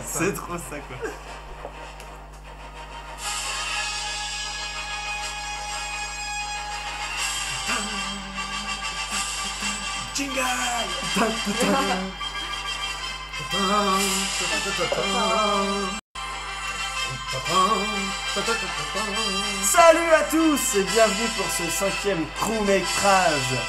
C'est trop ça quoi. Jingle. Salut à tous et bienvenue pour ce 5e court-métrage.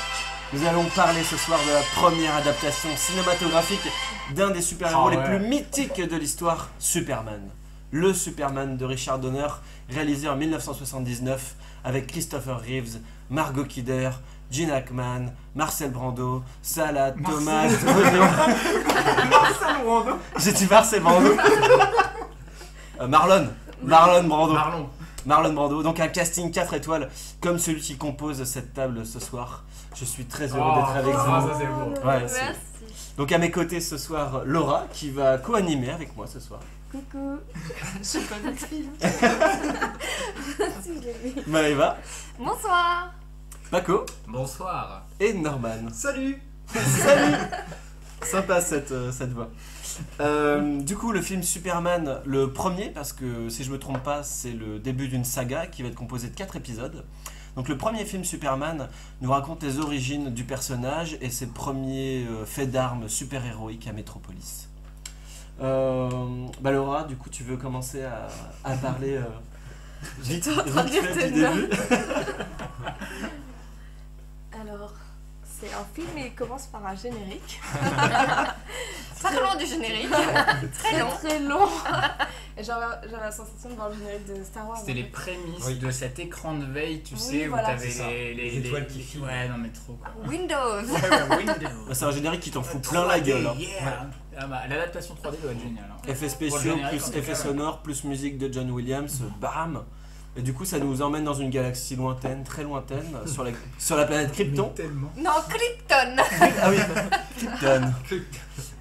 Nous allons parler ce soir de la première adaptation cinématographique d'un des super-héros les plus mythiques de l'histoire, Superman. Le Superman de Richard Donner, réalisé en 1979 avec Christopher Reeves, Margot Kidder, Gene Hackman, Marcel Brando, Salah, Thomas, Marcel Brando. J'ai dit Marcel Brando. Marlon Brando. Marlon Brando. Donc un casting 4 étoiles comme celui qui compose cette table ce soir. Je suis très heureux d'être avec vous. Ça c'est beau. Ouais, Merci. donc à mes côtés ce soir, Laura qui va co-animer avec moi ce soir. Coucou. Je sais pas notre film. Maëva, Bonsoir. Paco Bonsoir. et Norman. Salut. Salut. Sympa cette voix. Du coup, le film Superman, le premier, parce que si je me trompe pas, c'est le début d'une saga qui va être composée de 4 épisodes. Donc le premier film Superman nous raconte les origines du personnage et ses premiers faits d'armes super-héroïques à Metropolis. Laura, du coup, tu veux commencer à parler vite fait du début. Alors, c'est un film et il commence par un générique. Parlons du générique. Très long. Très long. Et j'avais la sensation de voir le générique de Star Wars. C'était les prémices de cet écran de veille, tu sais, voilà, où t'avais les étoiles qui filent. Ouais, non mais trop quoi. Windows. Windows. C'est un générique qui t'en fout plein la gueule. Hein. Yeah. Ah bah, l'adaptation 3D doit être géniale. Hein. Effets Pour le spéciaux, générique, plus en tout effets cas, sonores, plus musique de John Williams, bam. Et du coup, ça nous emmène dans une galaxie lointaine, très lointaine, sur la planète Krypton. Tellement. Non, Krypton. Ah oui, Krypton.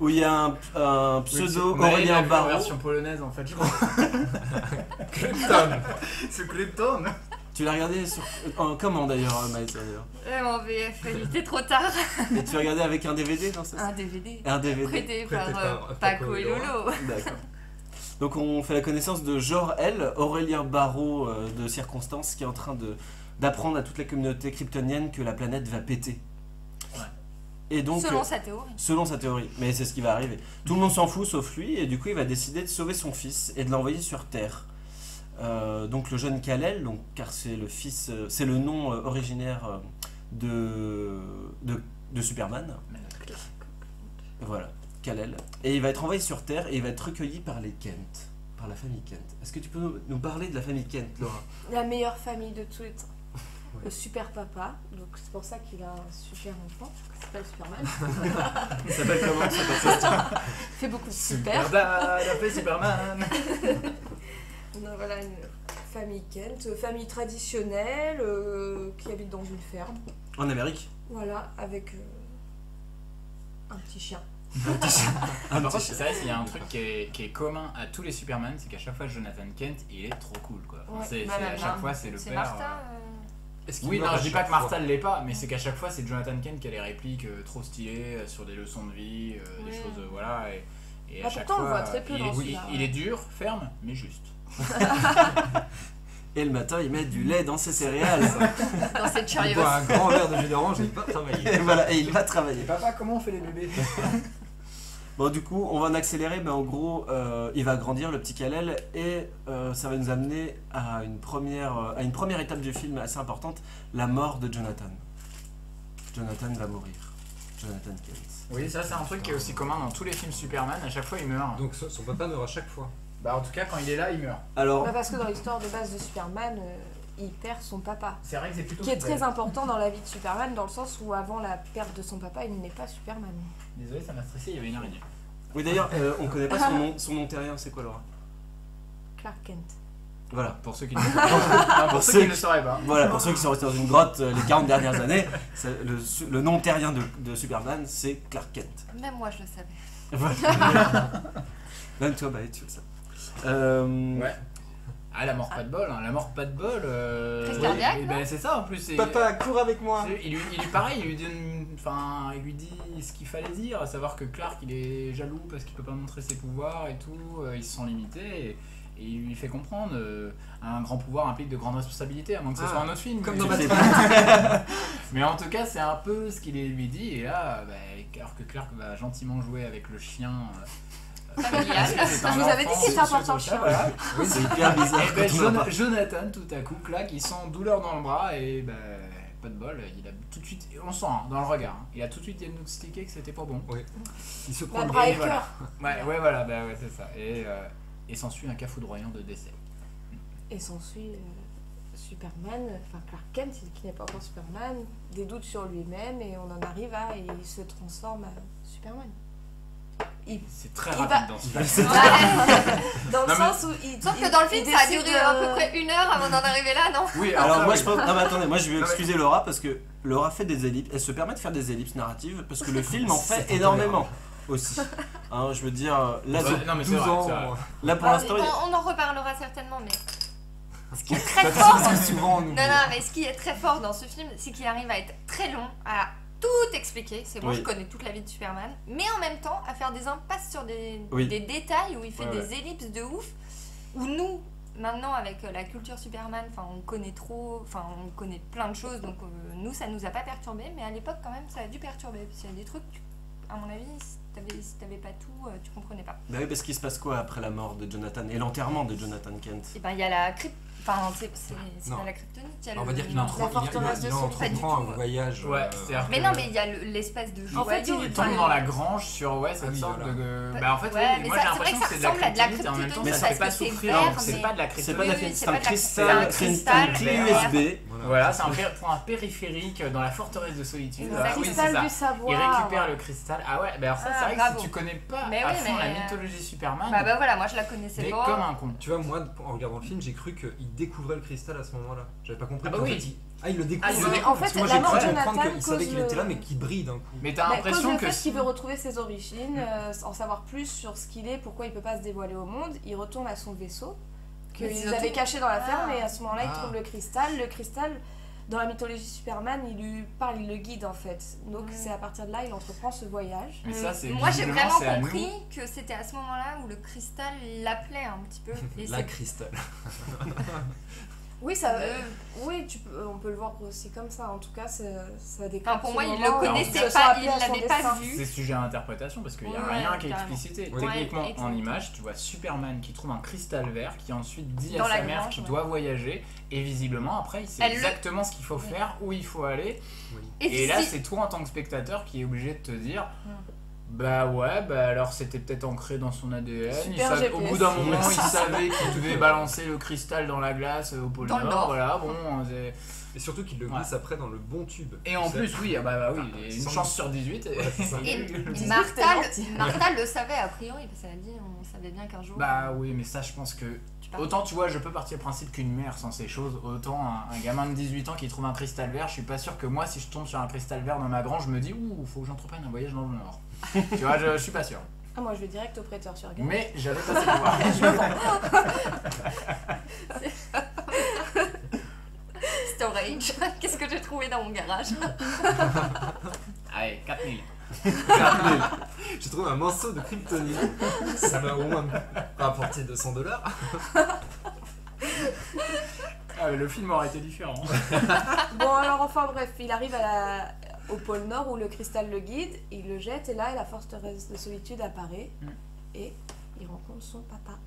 Où il y a un pseudo Aurélien En Barraud. version polonaise en fait, je crois. Krypton. C'est Krypton. Tu l'as regardé en comment d'ailleurs, Maëva d'ailleurs. En VF, il était trop tard. Et tu l'as regardé avec un DVD, non c'est ça? Un DVD. Un DVD. Prêté par par Paco et Lolo. D'accord. Donc on fait la connaissance de Jor-El, Aurélien Barraud de Circonstance, qui est en train d'apprendre à toute la communauté kryptonienne que la planète va péter. Ouais. Et donc, Selon sa théorie. selon sa théorie, mais c'est ce qui va arriver. Tout le monde s'en fout sauf lui, et du coup il va décider de sauver son fils et de l'envoyer sur Terre. Donc le jeune Kal-El, car c'est le fils, c'est le nom originaire de Superman. Voilà. Kal-El. Et il va être envoyé sur Terre et il va être recueilli par les Kent, par la famille Kent. Est-ce que tu peux nous parler de la famille Kent, Laura? La meilleure famille de tous les temps. Le super papa, donc c'est pour ça qu'il a un super enfant, qui s'appelle Superman. Il s'appelle comment ça? Il fait beaucoup de super. Superman, il a fait Superman. Donc voilà, une famille Kent, famille traditionnelle, qui habite dans une ferme. En Amérique? Voilà, avec un petit chien. Ah, Par contre, c'est vrai, il y a un truc qui est commun à tous les Superman, c'est qu'à chaque fois Jonathan Kent, il est trop cool quoi. Ouais. À chaque fois c'est le C'est père. Martha. Oui, non, je dis pas que Martha ne l'est pas, mais c'est qu'à chaque fois c'est Jonathan Kent qui a les répliques trop stylées sur des leçons de vie, des choses voilà. Et à chaque pourtant, on fois, le voit très peu dans celui-là, il est dur, ferme, mais juste. Et le matin, il met du lait dans ses céréales. Dans cette Il Cheerios. boit un grand verre de jus d'orange et il va travailler. Et voilà, et il va travailler. Papa, comment on fait les bébés? Bon, du coup, on va en accélérer, mais en gros, il va grandir, le petit Kal-El, et ça va nous amener à une première étape du film assez importante, la mort de Jonathan. Jonathan va mourir. Jonathan Kent. Oui, ça c'est un truc qui est aussi commun dans tous les films Superman, à chaque fois il meurt. Donc son papa meurt à chaque fois. Bah en tout cas quand il est là, il meurt. Alors, Bah, parce que dans l'histoire de base de Superman, il perd son papa. C'est vrai que c'est plutôt Qui est très important dans la vie de Superman, dans le sens où avant la perte de son papa, il n'est pas Superman. Désolé, ça m'a stressé, il y avait une araignée. oui d'ailleurs, on connaît pas son nom terrien, c'est quoi Laura? Clark Kent. Voilà. Pour ceux qui ne non, pour ceux qui ne le sauraient pas. Voilà, pour ceux qui sont restés dans une grotte les 40 dernières années, le nom terrien de Superman, c'est Clark Kent. Même moi, je le savais. Voilà. Même toi, bah, tu le sais. Ouais. Ah, la mort pas de bol, hein. La mort pas de bol. Crise cardiaque, et ben, c'est ça en plus. Papa, cours avec moi. Il lui pareil, il lui donne, enfin, il lui dit ce qu'il fallait dire, à savoir que Clark il est jaloux parce qu'il peut pas montrer ses pouvoirs et tout, il se sent limité et il lui fait comprendre un grand pouvoir implique de grandes responsabilités, à moins que ce soit un autre film. Comme mais dans je sais Batman. pas. Mais en tout cas, c'est un peu ce qu'il lui dit et là, alors que Clark va gentiment jouer avec le chien. Familial. Je vous avais dit qu'il était important, le chien. Voilà. Oui, c'est hyper bizarre. Et ben, quand on en parle. Jonathan, tout à coup, claque, il sent douleur dans le bras et ben, pas de bol, il a tout de suite, on sent dans le regard, il a tout de suite diagnostiqué que c'était pas bon. Oui. Il se La prend bras et voilà. cœur. Ouais, voilà, bah ouais, c'est ça. Et s'ensuit un cas foudroyant de décès. Et s'ensuit Superman, enfin Clark Kent, qui n'est pas encore Superman, des doutes sur lui-même et on en arrive à. Et il se transforme à Superman. C'est très il rapide va- dans ce film. Dans le Non, mais- sens où il. Sauf il- que dans le il film, ça a décide duré de- à peu près 1 heure avant d'en arriver là, non? Oui, Alors moi oui. je pense... Non mais attendez, moi je vais Non, mais- excuser Laura parce que Laura fait des ellipses, elle se permet de faire des ellipses narratives parce que le film en fait C'est énormément aussi. Hein, je veux dire, là, Ouais, non, mais c'est 12 vrai, ans. c'est vrai. là pour Alors, l'instant... il y a- on en reparlera certainement, mais ce qui est Toi, très tu fort. sais que souvent on oublie. Non, mais ce qui est très fort dans ce film, c'est qu'il arrive à être très long, à tout expliquer. C'est bon, Oui. je connais toute la vie de Superman, mais en même temps à faire des impasses sur des détails où il fait Ouais, des ellipses de ouf. Où nous, maintenant, avec la culture Superman, on connaît on connaît plein de choses, donc nous, ça nous a pas perturbé, mais à l'époque, quand même, ça a dû perturber. Parce qu'il y a des trucs, à mon avis, si t'avais pas tout, tu comprenais pas. Bah oui, parce qu'il se passe quoi après la mort de Jonathan et l'enterrement de Jonathan Kent? Et ben, il y a la crypte. Enfin, c'est Non. pas la kryptonite, il y a On va dire qu'il La forteresse de son, pas du entreprend un tout. voyage. Ouais, c'est-à-dire Mais que- non, mais il y a l'espèce de En fait, joyau, il Il tombe dans la grange sur cette Ah oui, sorte voilà. de. Bah en fait, Ouais, oui, mais moi ça, j'ai c'est vrai l'impression que que c'est de la ça ressemble à de la kryptonite et en même temps kryptonite ça fait pas parce que c'est souffrir. vert, Donc c'est mais- pas de la C'est pas de la kryptonite. c'est un c'est cristal, un c'est une cristal clé vert. USB. Voilà, c'est un point périphérique dans la forteresse de solitude. Le Ah oui, c'est cristal ça. du Il savoir. récupère le cristal. Ah ouais, bah alors ça Ah, c'est vrai que bravo. si tu connais pas Mais à oui, fond mais- la mythologie Superman, Bah voilà, moi je la connaissais t'es pas. comme un con. Tu vois, moi, en regardant le film, j'ai cru qu'il découvrait le cristal à ce moment-là. J'avais pas compris. Ah bah qu'en oui. fait, il le découvre. Ah, il le découvre. En fait, Parce que moi, la j'ai mort cru de comprendre Jonathan qu'il savait cause qu'il était là, le- mais qu'il brille d'un coup. Mais t'as Cause l'impression le que fait qu'il veut retrouver ses origines, en savoir plus sur ce qu'il est, pourquoi il peut pas se dévoiler au monde, il retourne à son vaisseau Mais qu'ils c'est avaient caché dans la ferme Ah. et à ce moment-là il Ah. trouve le cristal. Le cristal, dans la mythologie Superman, il lui parle, il le guide en fait. Donc c'est à partir de là il entreprend ce voyage. Mais ça c'est Moi j'ai visiblement, vraiment c'est à nous. compris que c'était à ce moment-là où le cristal l'appelait un petit peu. Et La c'est- cristal. Oui, ça, Euh. oui, on peut le voir aussi comme ça. En tout cas, ça décrit. Enfin, pour moi, ce il moment le où connaissait se sent pas, appelé il à son l'avait pas destin. vu. C'est sujet à interprétation parce qu'il n'y a Ouais, rien qui est carrément. explicité. Oui. Techniquement, en exactement. image, tu vois Superman qui trouve un cristal vert qui ensuite dit Dans à sa la mère grange, qu'il ouais. doit voyager et visiblement après il sait Elle le- exactement ce qu'il faut faire, où il faut aller. Et là, c'est toi en tant que spectateur qui est obligé de te dire bah ouais, bah alors c'était peut-être ancré dans son ADN. Super Au GPS. bout d'un moment, il savait qu'il devait balancer le cristal dans la glace au pôle Dans le Nord. Nord. Voilà, bon. Et surtout qu'il le glisse après dans le bon tube. Et en Tu sais. plus, oui, bah oui, Ah, une sans- chance sur 18. Ouais, c'est ça. Et Disney, Martha, c'était gentil. Martha le savait a priori, parce qu'elle a dit on savait bien qu'un jour. Bah oui, mais ça, je pense que. tu pars. Autant tu vois, je peux partir du principe qu'une mère sans ces choses, autant un gamin de 18 ans qui trouve un cristal vert, je suis pas sûr que moi, si je tombe sur un cristal vert dans ma grange, je me dis ouh, faut que j'entreprenne un voyage dans le Nord. Tu vois, je suis pas sûr. Ah, moi je vais direct au prêteur sur Game. Mais j'avais pas ces pouvoirs. Storage. Qu'est-ce que j'ai trouvé dans mon garage? Allez, 4000. J'ai trouvé un morceau de kryptonite. Ça m'a au moins rapporté $200. Ah, mais le film aurait été différent. Bon, alors enfin bref, il arrive au pôle Nord où le cristal le guide, il le jette et là la forteresse de solitude apparaît et il rencontre son papa,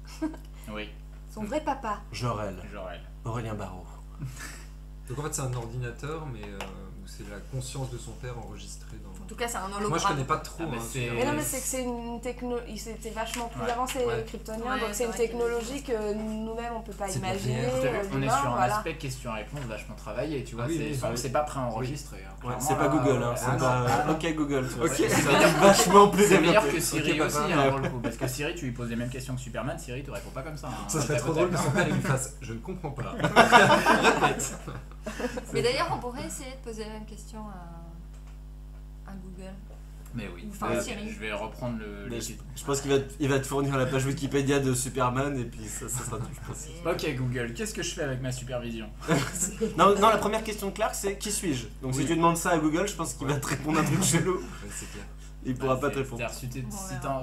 Oui, son vrai papa. Jorel, Jorel. Aurélien Barraud. Donc en fait, c'est un ordinateur, mais où c'est la conscience de son père enregistrée dans. En tout cas, c'est un hologramme. Moi, je connais pas trop. Ah, mais hein, c'est- sur- Mais non, mais c'est que c'est une technologie, c'était vachement plus Ouais. avancé Ouais. kryptonien, Ouais, donc c'est c'est une vrai qu'il- technologie que nous-mêmes on peut pas C'est imaginer. derrière. On est l'humain, sur un voilà. aspect question-réponse vachement travaillé, tu vois. Ah oui, c'est oui, donc oui. c'est pas préenregistré. hein. Ouais, Clairement, c'est pas là, Google, hein, c'est ah, pas. non, ah, non. Ok Google, tu vois. Ok. C'est vachement plus C'est meilleur que développé. Siri Ok, aussi, papa. hein, pour le coup. Parce que Siri, tu lui poses les mêmes questions que Superman, Siri, te répond pas comme ça. hein. Ça serait trop drôle que son père lui fasse. Je ne comprends pas. Répète. Mais d'ailleurs, on pourrait essayer de poser la même question à Google. Mais oui. Enfin, Thierry. Je vais reprendre Mais je pense qu'il va te fournir la page Wikipédia de Superman et puis ça sera tout, je pense. Ok Google, qu'est-ce que je fais avec ma supervision? Non, la première question de Clark, c'est qui suis-je? Donc si tu demandes ça à Google, je pense qu'il va te répondre un truc chelou. Ouais, c'est clair. Il pourra pas te répondre. C'est-à-dire,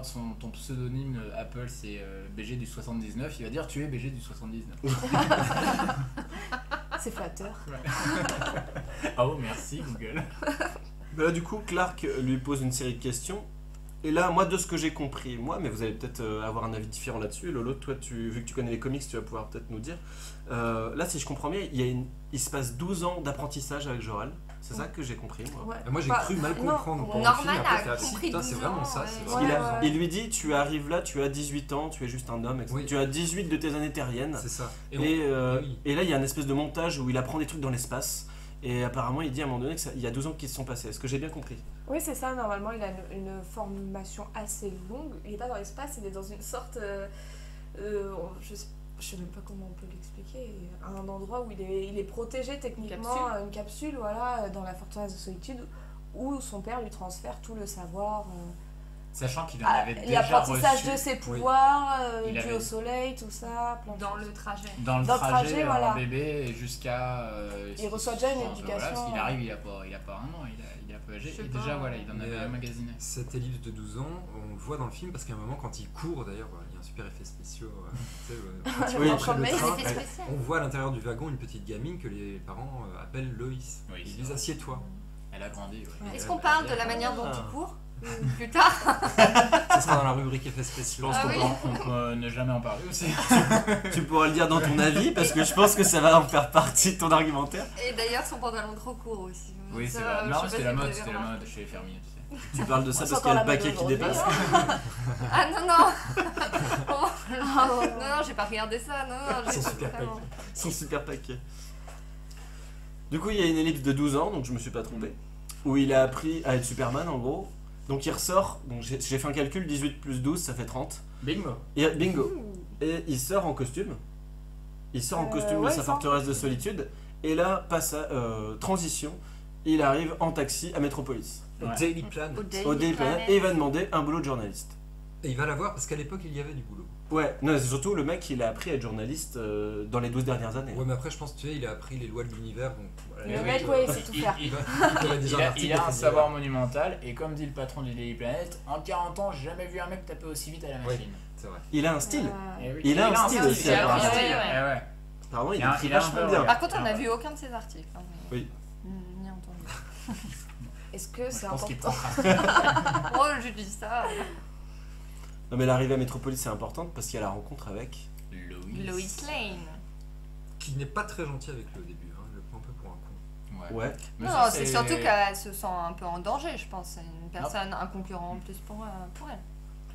si ton pseudonyme Apple c'est BG du 79, il va dire tu es BG du 79. C'est flatteur. Oh merci Google. Là, du coup, Clark lui pose une série de questions. Et là, moi, de ce que j'ai compris, mais vous allez peut-être avoir un avis différent là-dessus. Lolo, toi, vu que tu connais les comics, tu vas pouvoir peut-être nous dire. Là, si je comprends bien, il se passe 12 ans d'apprentissage avec Jor-El. C'est ça que j'ai compris, moi. Ouais. Moi j'ai cru mal comprendre pendant le Norman film, après, a faire, si, compris putain, c'est 12 vraiment ans, ça. ouais. C'est Parce vraiment- il lui dit, tu arrives là, tu as 18 ans, tu es juste un homme, etc. Oui. Tu as 18 de tes années terriennes. C'est ça. Et, oui. et là, il y a une espèce de montage où il apprend des trucs dans l'espace. Et apparemment, il dit à un moment donné qu'il y a 12 ans qui se sont passés. Est-ce que j'ai bien compris? Oui, c'est ça. Normalement, il a une formation assez longue. Il n'est pas dans l'espace, il est dans une sorte. Je sais même pas comment on peut l'expliquer. Un endroit où il est protégé techniquement, une capsule, voilà, dans la forteresse de solitude, où son père lui transfère tout le savoir. Sachant qu'il en avait déjà L'apprentissage reçu de ses pouvoirs, Il dû avait- au soleil, tout ça. Plein de Dans choses. le trajet. dans le dans le trajet, trajet, voilà. en bébé jusqu'à. Il reçoit déjà une je pense, éducation. Voilà, parce qu'il arrive, il a pas un an, il est un peu âgé. Je sais Et pas. déjà, voilà, il en avait Mais, emmagasiné. Cet ellipse de 12 ans, on le voit dans le film parce qu'à un moment, quand il court, d'ailleurs, il y a un super effet spécial. Tu sais, quand il Oui. rentre Comme le les train, effets spéciaux. on voit à l'intérieur du wagon une petite gamine que les parents appellent Loïs. Oui, Ils c'est disent vrai. assieds-toi. Elle a grandi, ouais. Ouais. Est-ce qu'on parle de la manière dont Ah. tu cours plus tard? Ça sera dans la rubrique effets Je spéciaux. pense Ah qu'on oui. peut ne jamais en parler aussi. Tu pourras le dire dans ton avis parce que je pense que ça va en faire partie de ton argumentaire. Et d'ailleurs, son pantalon trop court aussi. Oui, Ça, c'est vrai. je Non, sais pas c'était si la vous mode, avez c'était la remarqué. mode chez les fermiers, tu sais. Tu parles de ça C'est parce qu'il y a encore le la paquet mode qui aujourd'hui, dépasse. Ah non, non. Ah, ouais. Non, j'ai pas regardé ça. Non, non, j'ai Son super vraiment. Son super paquet. Du coup, il y a une ellipse de 12 ans, donc je me suis pas trompé, où il a appris à être Superman en gros. Donc il ressort, donc j'ai fait un calcul, 18 plus 12 ça fait 30. Bingo. Et bingo. Et il sort en costume. Il sort en costume de ouais, sa il sort. forteresse de solitude. Et là, passe à transition. Il arrive en taxi à Metropolis, Au Ouais. Daily Planet. au Daily Planet, et il va demander un boulot de journaliste. Et il va l'avoir parce qu'à l'époque, il y avait du boulot. Ouais, non, c'est surtout le mec, il a appris à être journaliste dans les 12 dernières années. Ouais, mais après, je pense que tu sais, il a appris les lois de l'univers. Donc, voilà, Le les mec, mecs, ouais, il sait tout faire. il aurait déjà un article il a un défini, savoir ouais. monumental et comme dit le patron du Daily Planet, en 40 ans, j'ai jamais vu un mec taper aussi vite à la machine. C'est vrai. Il a un style. Eh oui. Il a un style aussi, il a un apparemment. style, Ouais, ouais. eh ouais. Apparemment, il Il a un- écrit il a un vachement peu, bien. ouais. Par contre, on n'a vu aucun de ses articles. Hein, mais- Oui. Ni entendu. Est-ce que c'est Je pense qu'il important? prend. Oh, je dis ça. Non, mais l'arrivée à Metropolis c'est importante parce qu'il y a la rencontre avec. Lois Lane. Qui n'est pas très gentil avec lui au début. Hein. Il le prend un peu pour un con. Ouais. Mais Non, ça, c'est surtout qu'elle se sent un peu en danger, je pense. C'est une personne, un concurrent en plus pour elle.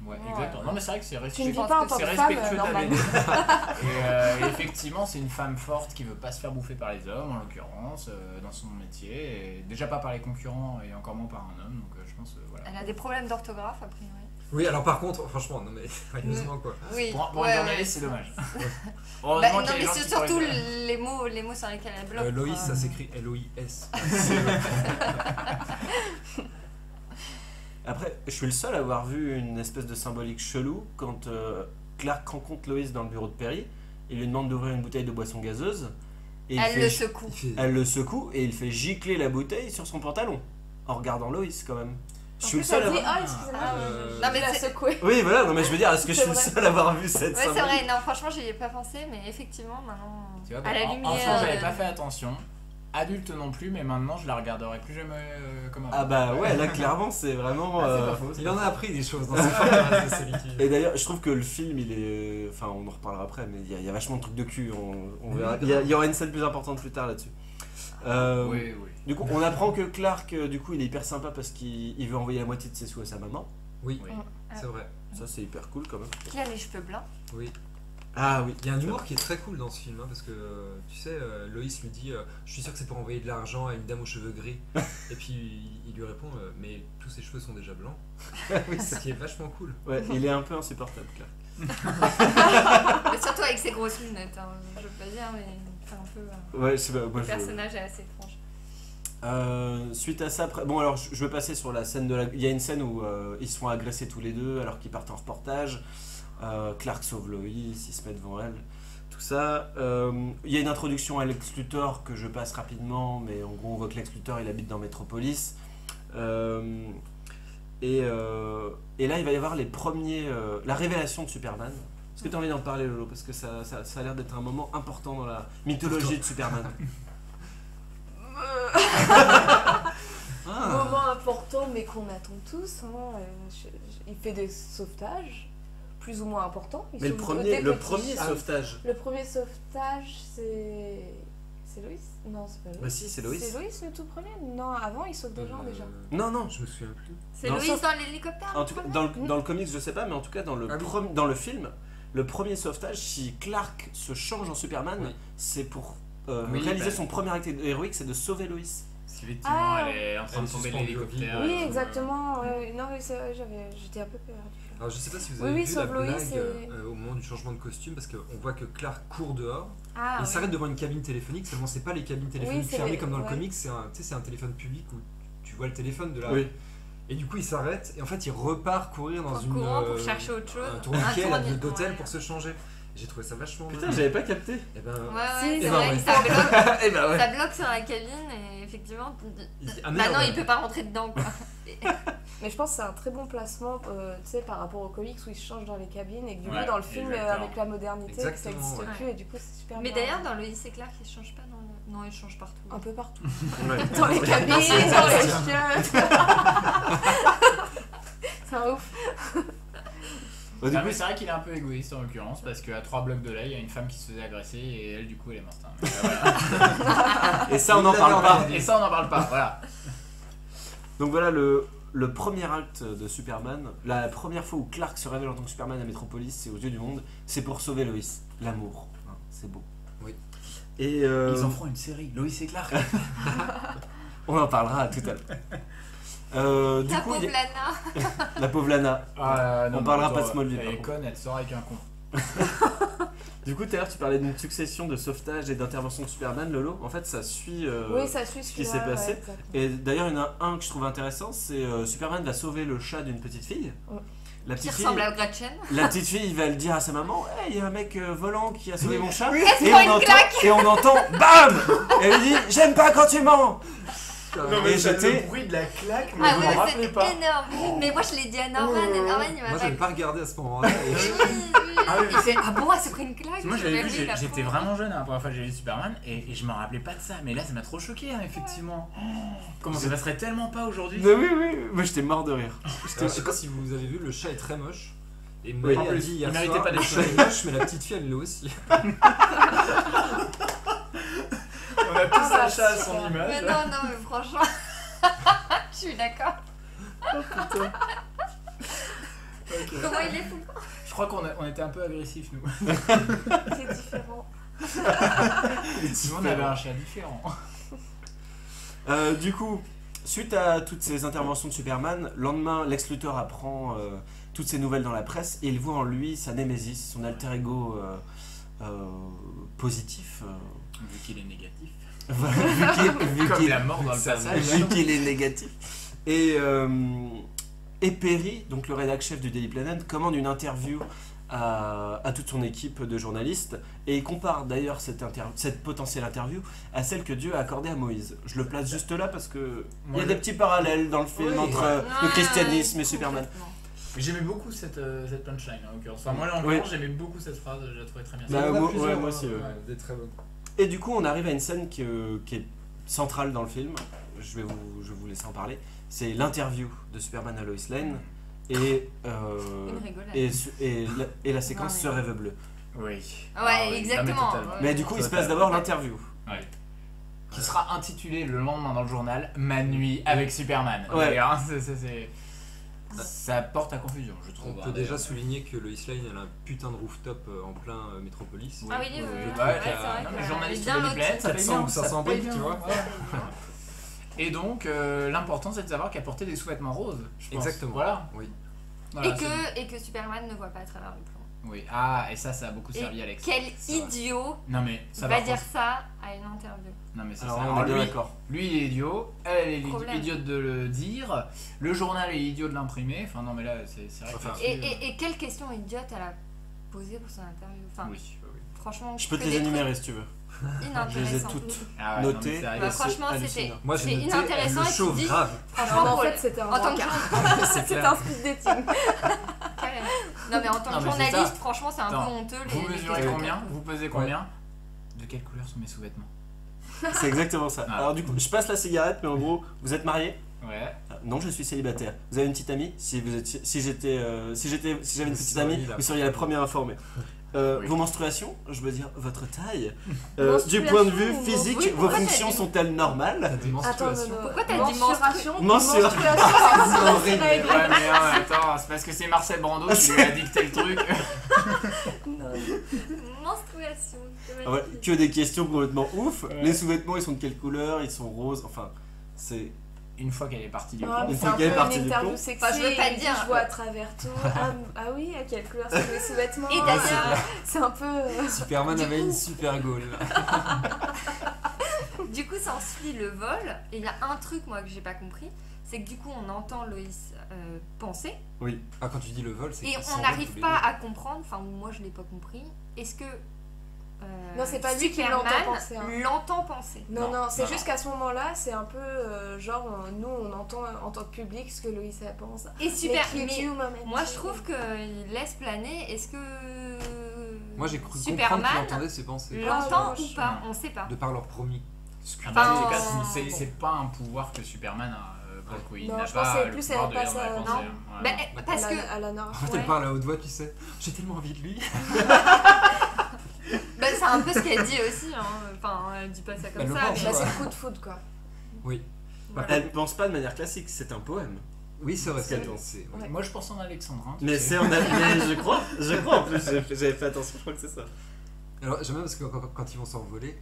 Ouais, Ouais. exactement. Non, mais c'est vrai que c'est Tu ne respectueux. vis pense pas en que tant C'est que femme, respectueux de la normalement. BD. Et effectivement, c'est une femme forte qui veut pas se faire bouffer par les hommes, en l'occurrence, dans son métier. Et déjà pas par les concurrents et encore moins par un homme. Donc je pense, voilà. Elle a des problèmes d'orthographe, a priori. Oui, alors par contre, franchement, non mais sérieusement quoi. Oui, Pour ouais, un journaliste, ouais. c'est dommage. Bah, Heureusement non, qu'il y a mais des gens c'est qui pourraient surtout dire- les mots sur lesquels elle bloque. Loïs, quoi. ça s'écrit L-O-I-S. Après, je suis le seul à avoir vu une espèce de symbolique chelou quand Clark rencontre Loïs dans le bureau de Perry. Il lui demande d'ouvrir une bouteille de boisson gazeuse. Et il Elle fait- le secoue. Il fait- Elle le secoue et il fait gicler la bouteille sur son pantalon en regardant Loïs quand même. Je suis le En seul à plus, elle dit, avoir... ah, excusez-moi, Euh, Non, mais je l'ai c'est- secoué. Oui, voilà, non mais je veux dire, est-ce que je C'est suis le vrai. seul à avoir vu cette Ouais, c'est symbolique? vrai, non, franchement, j'y ai pas pensé, mais effectivement, maintenant. Tu vois, à la en- lumière. Enfant, j'avais pas fait attention. Adulte non plus, mais maintenant je la regarderai plus jamais comme avant. Ah bah ouais, là clairement c'est vraiment... Ah, c'est pas faux. Il en a appris des choses dans ses forteresses de solitude. Et d'ailleurs, je trouve que le film, il est... Enfin, on en reparlera après, mais il y a vachement de trucs de cul, on verra. Il y aura une scène plus importante plus tard là-dessus. Oui, oui. Du coup, on apprend que Clark, du coup, il est hyper sympa parce qu'il veut envoyer la moitié de ses sous à sa maman. Oui, Oui. c'est vrai. Ça, c'est hyper cool quand même. Qui a les cheveux blancs. Oui. Ah oui. Il y a un humour qui est très cool dans ce film, hein, parce que tu sais, Loïs lui dit je suis sûr que c'est pour envoyer de l'argent à une dame aux cheveux gris. Et puis il lui répond mais tous ses cheveux sont déjà blancs. Ce qui est vachement cool. Ouais, il est un peu insupportable, Clark. Mais surtout avec ses grosses lunettes, hein. Je veux pas dire, mais c'est un peu. Ouais, je sais pas, moi Le je... personnage est assez étrange. Suite à ça, bon alors je vais passer sur la scène il y a une scène où ils se font agresser tous les deux alors qu'ils partent en reportage. Clark sauve Lois, il se met devant elle, tout ça. Il y a une introduction à Lex Luthor que je passe rapidement, mais en gros on voit que Lex Luthor il habite dans Metropolis. Et là il va y avoir la révélation de Superman. Est-ce que tu as envie d'en parler, Lolo? Parce que ça a l'air d'être un moment important dans la mythologie de Superman. Moment important, mais qu'on attend tous. Il fait des sauvetages, plus ou moins importants. Mais le premier sauvetage. Le premier sauvetage, c'est Lois? Non, c'est pas Lois. Bah si, c'est Lois. C'est Lois le tout premier? Non, avant il sauve des gens déjà. Non. Je me souviens plus. C'est Non, Lois sauf- dans l'hélicoptère. En tout cas, dans le comics, je sais pas, mais en tout cas, dans le film, le premier sauvetage, si Clark se change en Superman, Oui. c'est pour Oui, réaliser bah. son premier acte héroïque, c'est de sauver Lois. Parce qu'effectivement, Ah. elle est en train de Elle tomber de suspend l'hélicoptère. Oui, ouais. exactement. Non, mais c'est vrai, j'étais un peu perdue. Alors je sais pas si vous Oui, avez oui, vu la sauve Lois, blague c'est- au moment du changement de costume parce qu'on voit que Clark court dehors Ah, et il ouais. s'arrête devant une cabine téléphonique, seulement c'est pas les cabines téléphoniques c'est fermées les- comme dans le ouais. comics, c'est un téléphone public où tu vois le téléphone de la... Oui. Et du coup il s'arrête et en fait il repart courir dans En une... courant pour chercher autre chose. Un tourniquet là, tourniquet, d'hôtel ouais. pour se changer. J'ai trouvé ça vachement... Putain, bien. j'avais pas capté. Et ben... Ouais, Si, ouais, c'est c'est vrai, vrai ouais. que ça bloque, Eh bah ça bloque sur la cabine et effectivement. il dit, ah, Maintenant, merde. il peut pas rentrer dedans quoi. Mais je pense que c'est un très bon placement, tu sais, par rapport aux comics où ils se changent dans les cabines et que du coup, Ouais, dans le film, exactement. avec la modernité, que ça Exactement, n'existe ouais. plus et du coup, c'est super Mais bien. d'ailleurs, dans le lycée Clark, il change pas dans le. Non, il change partout. Un peu partout. Ouais. Dans les cabines, dans les chiottes. C'est un ouf. Bah, du Ah, coup, mais c'est vrai qu'il est un peu égoïste en l'occurrence parce qu'à 3 blocs de là, il y a une femme qui se faisait agresser et elle, du coup, elle est morte. Hein. Mais, voilà. et ça, on n'en parle pas. Et ça, on n'en parle pas. Voilà. Donc voilà le premier acte de Superman. La première fois où Clark se révèle en tant que Superman à Metropolis, c'est aux yeux du monde, c'est pour sauver Lois. L'amour. Hein, c'est beau. Oui. Et Ils en feront une série. Lois et Clark. on en parlera tout à l'heure. Du La coup, pauvre il y a- Lana. la pauvre Lana. On parlera mais pas de attends, Smallville, Elle par est contre. conne, elle sort avec un con. Du coup, tout à l'heure, tu parlais d'une succession de sauvetages et d'interventions de Superman, Lolo. En fait, ça suit Oui, ça suit ce qui celui-là, s'est passé. ouais, exactement. Et d'ailleurs, il y en a un que je trouve intéressant, c'est Superman va sauver le chat d'une petite fille. Ouais. La Qui petite fille, ressemble à Gretchen. la petite fille, il va le dire à sa maman, hey, il y a un mec volant qui a sauvé mon chat. Est-ce Et pas on, une entend, claque et on entend, bam. Et elle dit, j'aime pas quand tu mens. Et j'étais, le bruit de la claque, mais Ah vous ouais, m'en mais rappelez c'est pas. énorme. Mais moi, je l'ai dit à Norman et Norman, il m'a Moi pas. j'avais pas regardé à ce moment-là. et- Ah oui, Il fait Ah bon, elle s'est pris une claque. Moi je l'avais J'avais vu, la j'étais pauvre. vraiment jeune la première fois que j'ai vu Superman et je me rappelais pas de ça, mais là ça m'a trop choqué hein, effectivement. Oh, comment ça passerait tellement pas aujourd'hui. mais oui, moi j'étais mort de rire. Alors, je sais pas si vous avez vu, le chat est très moche. Et moi, Oui, il en a plus, dit hier il méritait soir, pas d'être le chat est moche, mais la petite fille elle l'est aussi. On a tous Ah, un chat à son super. Mais image. non, mais franchement. Je suis d'accord. Comment il est fou. Je crois qu'on était un peu agressifs nous. C'est différent. Nous on avait un chat différent. Du coup, suite à toutes ces interventions de Superman, le lendemain, Lex Luthor apprend toutes ces nouvelles dans la presse et il voit en lui sa némésis, son alter ego positif. Vu qu'il est négatif. Voilà, vu Comme qu'il- la mort dans le passage. vu qu'il est négatif. Et Perry, donc le rédac chef du Daily Planet, commande une interview à toute son équipe de journalistes et il compare d'ailleurs cette potentielle interview à celle que Dieu a accordée à Moïse. Je le place juste là parce que il y a Moi, des petits parallèles dans le film Oui, entre le christianisme et Superman. J'aimais beaucoup cette punchline en l'occurrence. Enfin, moi en Oui. l'occurrence j'aimais beaucoup cette phrase, je la trouvais très bien. Bah, Il y en a moi- plusieurs, ouais, moi aussi, ouais. Des très bonnes. Et du coup, on arrive à une scène qui est centrale dans le film. Je vais vous laisser en parler. C'est l'interview de Superman à Lois Lane et, Une rigolade. et la séquence Ouais. Se rêve bleu. Oui. Ouais, Ah oui, exactement. non, mais totalement. Mais du coup, il se passe Totalement. d'abord l'interview. Ouais. Qui sera intitulé le lendemain dans le journal Ma nuit avec Superman. Ouais. D'ailleurs, hein, ça porte à confusion, je trouve. On peut déjà souligner que Lois Lane elle a un putain de rooftop en plein métropolis. Ah oui, oui, Ouais, oui, ouais, c'est vrai non, que mais journaliste elle est de bien Daily Planet, ça paye 400 bien, ou 500 ça paye briques, bien. tu vois. Ouais. Et donc, l'important c'est de savoir qu'elle portait des sous-vêtements roses. Je pense. Exactement. Voilà. Oui. Voilà, c'est- Et que Superman ne voit pas à travers le plan. Oui, et ça a beaucoup servi Alex. Quel C'est vrai. idiot Non mais ça va par dire contre- ça à une interview. Non mais c'est Alors ça. on est bien d'accord. Lui il est idiot, elle est Problème. idiote de le dire, le journal est idiot de l'imprimer, enfin non mais là c'est vrai que Enfin, là-dessus, Et quelle question idiote elle a posée pour son interview? Enfin, oui. franchement, Je peux te que les des énumérer si tu veux. trucs Je les ai inintéressants. toutes Ah ouais, non, mais notées. c'est vrai Bah, que- franchement, c'est c'était hallucinant. Moi, j'ai c'est noté, inintéressant elle et le tu chauffe dis, grave. franchement, en pour fait, le- c'était un en tant que rencard. c'est C'était clair. un speed dating. carrément. Non mais en tant Non, que mais c'est journaliste, ça. franchement, c'est un Attends, peu honteux. Vous les mesurez questions. combien? Vous pesez combien? De quelle couleur sont mes sous-vêtements? C'est exactement ça. Ah. Alors du coup, je passe la cigarette, mais en gros, vous êtes mariés? Ouais. Non, je suis célibataire. Vous avez une petite amie? Si j'avais une petite seriez amie, la vous seriez la première informée. Oui. Vos menstruations, je veux dire votre taille, du Menstruation point de vue ou- physique, oui, vos pourquoi t'as fonctions dit- sont-elles normales? T'as des Attends, menstruations. Pourquoi t'as dit menstruation? Menstruation. C'est horrible. règle. Ouais mais attends, c'est parce que c'est Marcel Brando qui lui a dicté le truc. Menstruation. c'est Ah ouais, magnifique. que des questions complètement ouf. Ouais. Les sous-vêtements, ils sont de quelle couleur? Ils sont roses. Enfin, c'est. Une fois qu'elle est partie du Non, plan. mais Une c'est fois un peu qu'elle est une partie du interview pont. sexy. Enfin, je veux pas il dit, dire. Je vois à travers tout. Ah oui, à quelle couleur sont les sous-vêtements? Et d'ailleurs, C'est un peu. Superman Du avait coup- une super goal. du coup, ça ensuit le vol. Et il y a un truc, moi, que j'ai pas compris. C'est que du coup, on entend Loïs penser. Ah, quand tu dis le vol, c'est Et qu'ils on s'envolent n'arrive tous les pas deux. à comprendre. Enfin, moi, je l'ai pas compris. Est-ce que. Non, c'est pas lui qui Superman l'entend penser, hein. l'entend penser. Non, non, c'est non, juste qu'à ce moment-là, c'est un peu genre, nous, on entend en tant que public ce que Loïs elle pense. Et super. Mais Mais qui, moment, moi, je trouve qu'il laisse planer. Est-ce que. Moi, j'ai cru comprendre Superman qu'il entendait ses pensées. l'entend Ah, ou pas? On sait pas. De par leur promis. Ah Enfin, bah, bon. c'est pas un pouvoir que Superman a. Pour le coup, il Non, n'a je pas pensais le plus pouvoir elle de passe lire à- dans les non. pensées, hein. Ouais, Bah, parce que. À la Nord. En fait, Ouais. elle parle à haute voix, tu sais. J'ai tellement envie de lui. Bah, c'est un peu ce qu'elle dit aussi. Hein. Enfin, elle dit pas ça comme Elle le ça. pense, mais Bah, ouais. c'est le coup de foudre, quoi. Oui. voilà. Elle pense pas de manière classique, c'est un poème. Oui, c'est vrai. Ce qu'elle c'est- pense. c'est- Ouais. Moi je pense en Alexandrin. tu Mais sais. c'est en mais je crois en plus, j'avais fait attention, je crois que c'est ça. Alors, j'aime bien parce que quand ils vont s'envoler,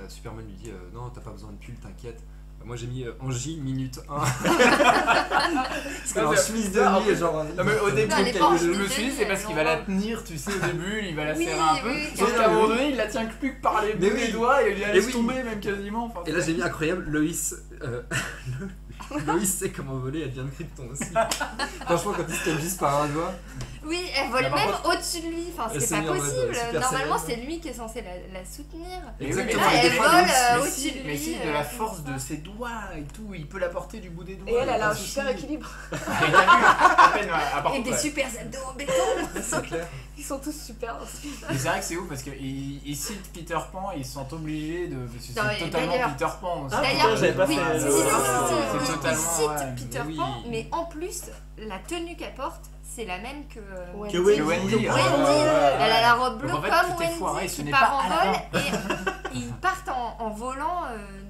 Superman lui dit non, t'as pas besoin de pull, t'inquiète. Moi j'ai mis en J minute 1. Parce qu'elle est en chemise de nuit et genre. Non mais au début, Non, elle est pas en je me chemise suis dit de c'est nuit, parce elle qu'il est va en la tenir, tu sais, au début, il va la Oui, serrer un peu. oui, Sauf oui, qu'à un oui. moment donné, il la tient que plus que par les Mais bouts oui. des doigts et il la Mais laisse oui. tomber même quasiment. Enfin, Et là j'ai mis incroyable, Loïs. Loïs sait comment voler, elle vient de Krypton aussi. Franchement, quand il se juste par un doigt. Oui, elle vole Là, par même contre, au-dessus de lui. Enfin, elle c'est s'est pas mis en mode, possible. Super Normalement, Saiyan. c'est lui qui est censé la soutenir. Mais Exactement. oui, mais Là, des elle fois, vole Loïs- mais au-dessus si, de mais si, lui, de la force de ses doigts et tout, il peut la porter du bout des doigts. Et elle a pas un de souci. super équilibre. Et t'as vu, à peine, à part Et contre, des ouais. super abdos en béton. C'est clair. Ils sont tous super dans ce film. Mais c'est vrai que c'est ouf parce qu'ils citent Peter Pan et ils se sentent obligés de. Parce que Non, c'est mais totalement d'ailleurs- Peter Pan aussi. Ah, D'ailleurs, putain, j'avais pas oui, fait si, le- si, si, C'est si, totalement, il cite ouais, Peter mais oui. Pan, mais en plus, la tenue qu'elle porte, c'est la même que Wendy. Que Wendy. Que Wendy. Wendy. Ah, ouais, ouais, Elle a ouais. la robe bleue Donc, en fait, comme tout est foiré, Wendy ce qui n'est part pas en Aladdin. vol et ils partent en volant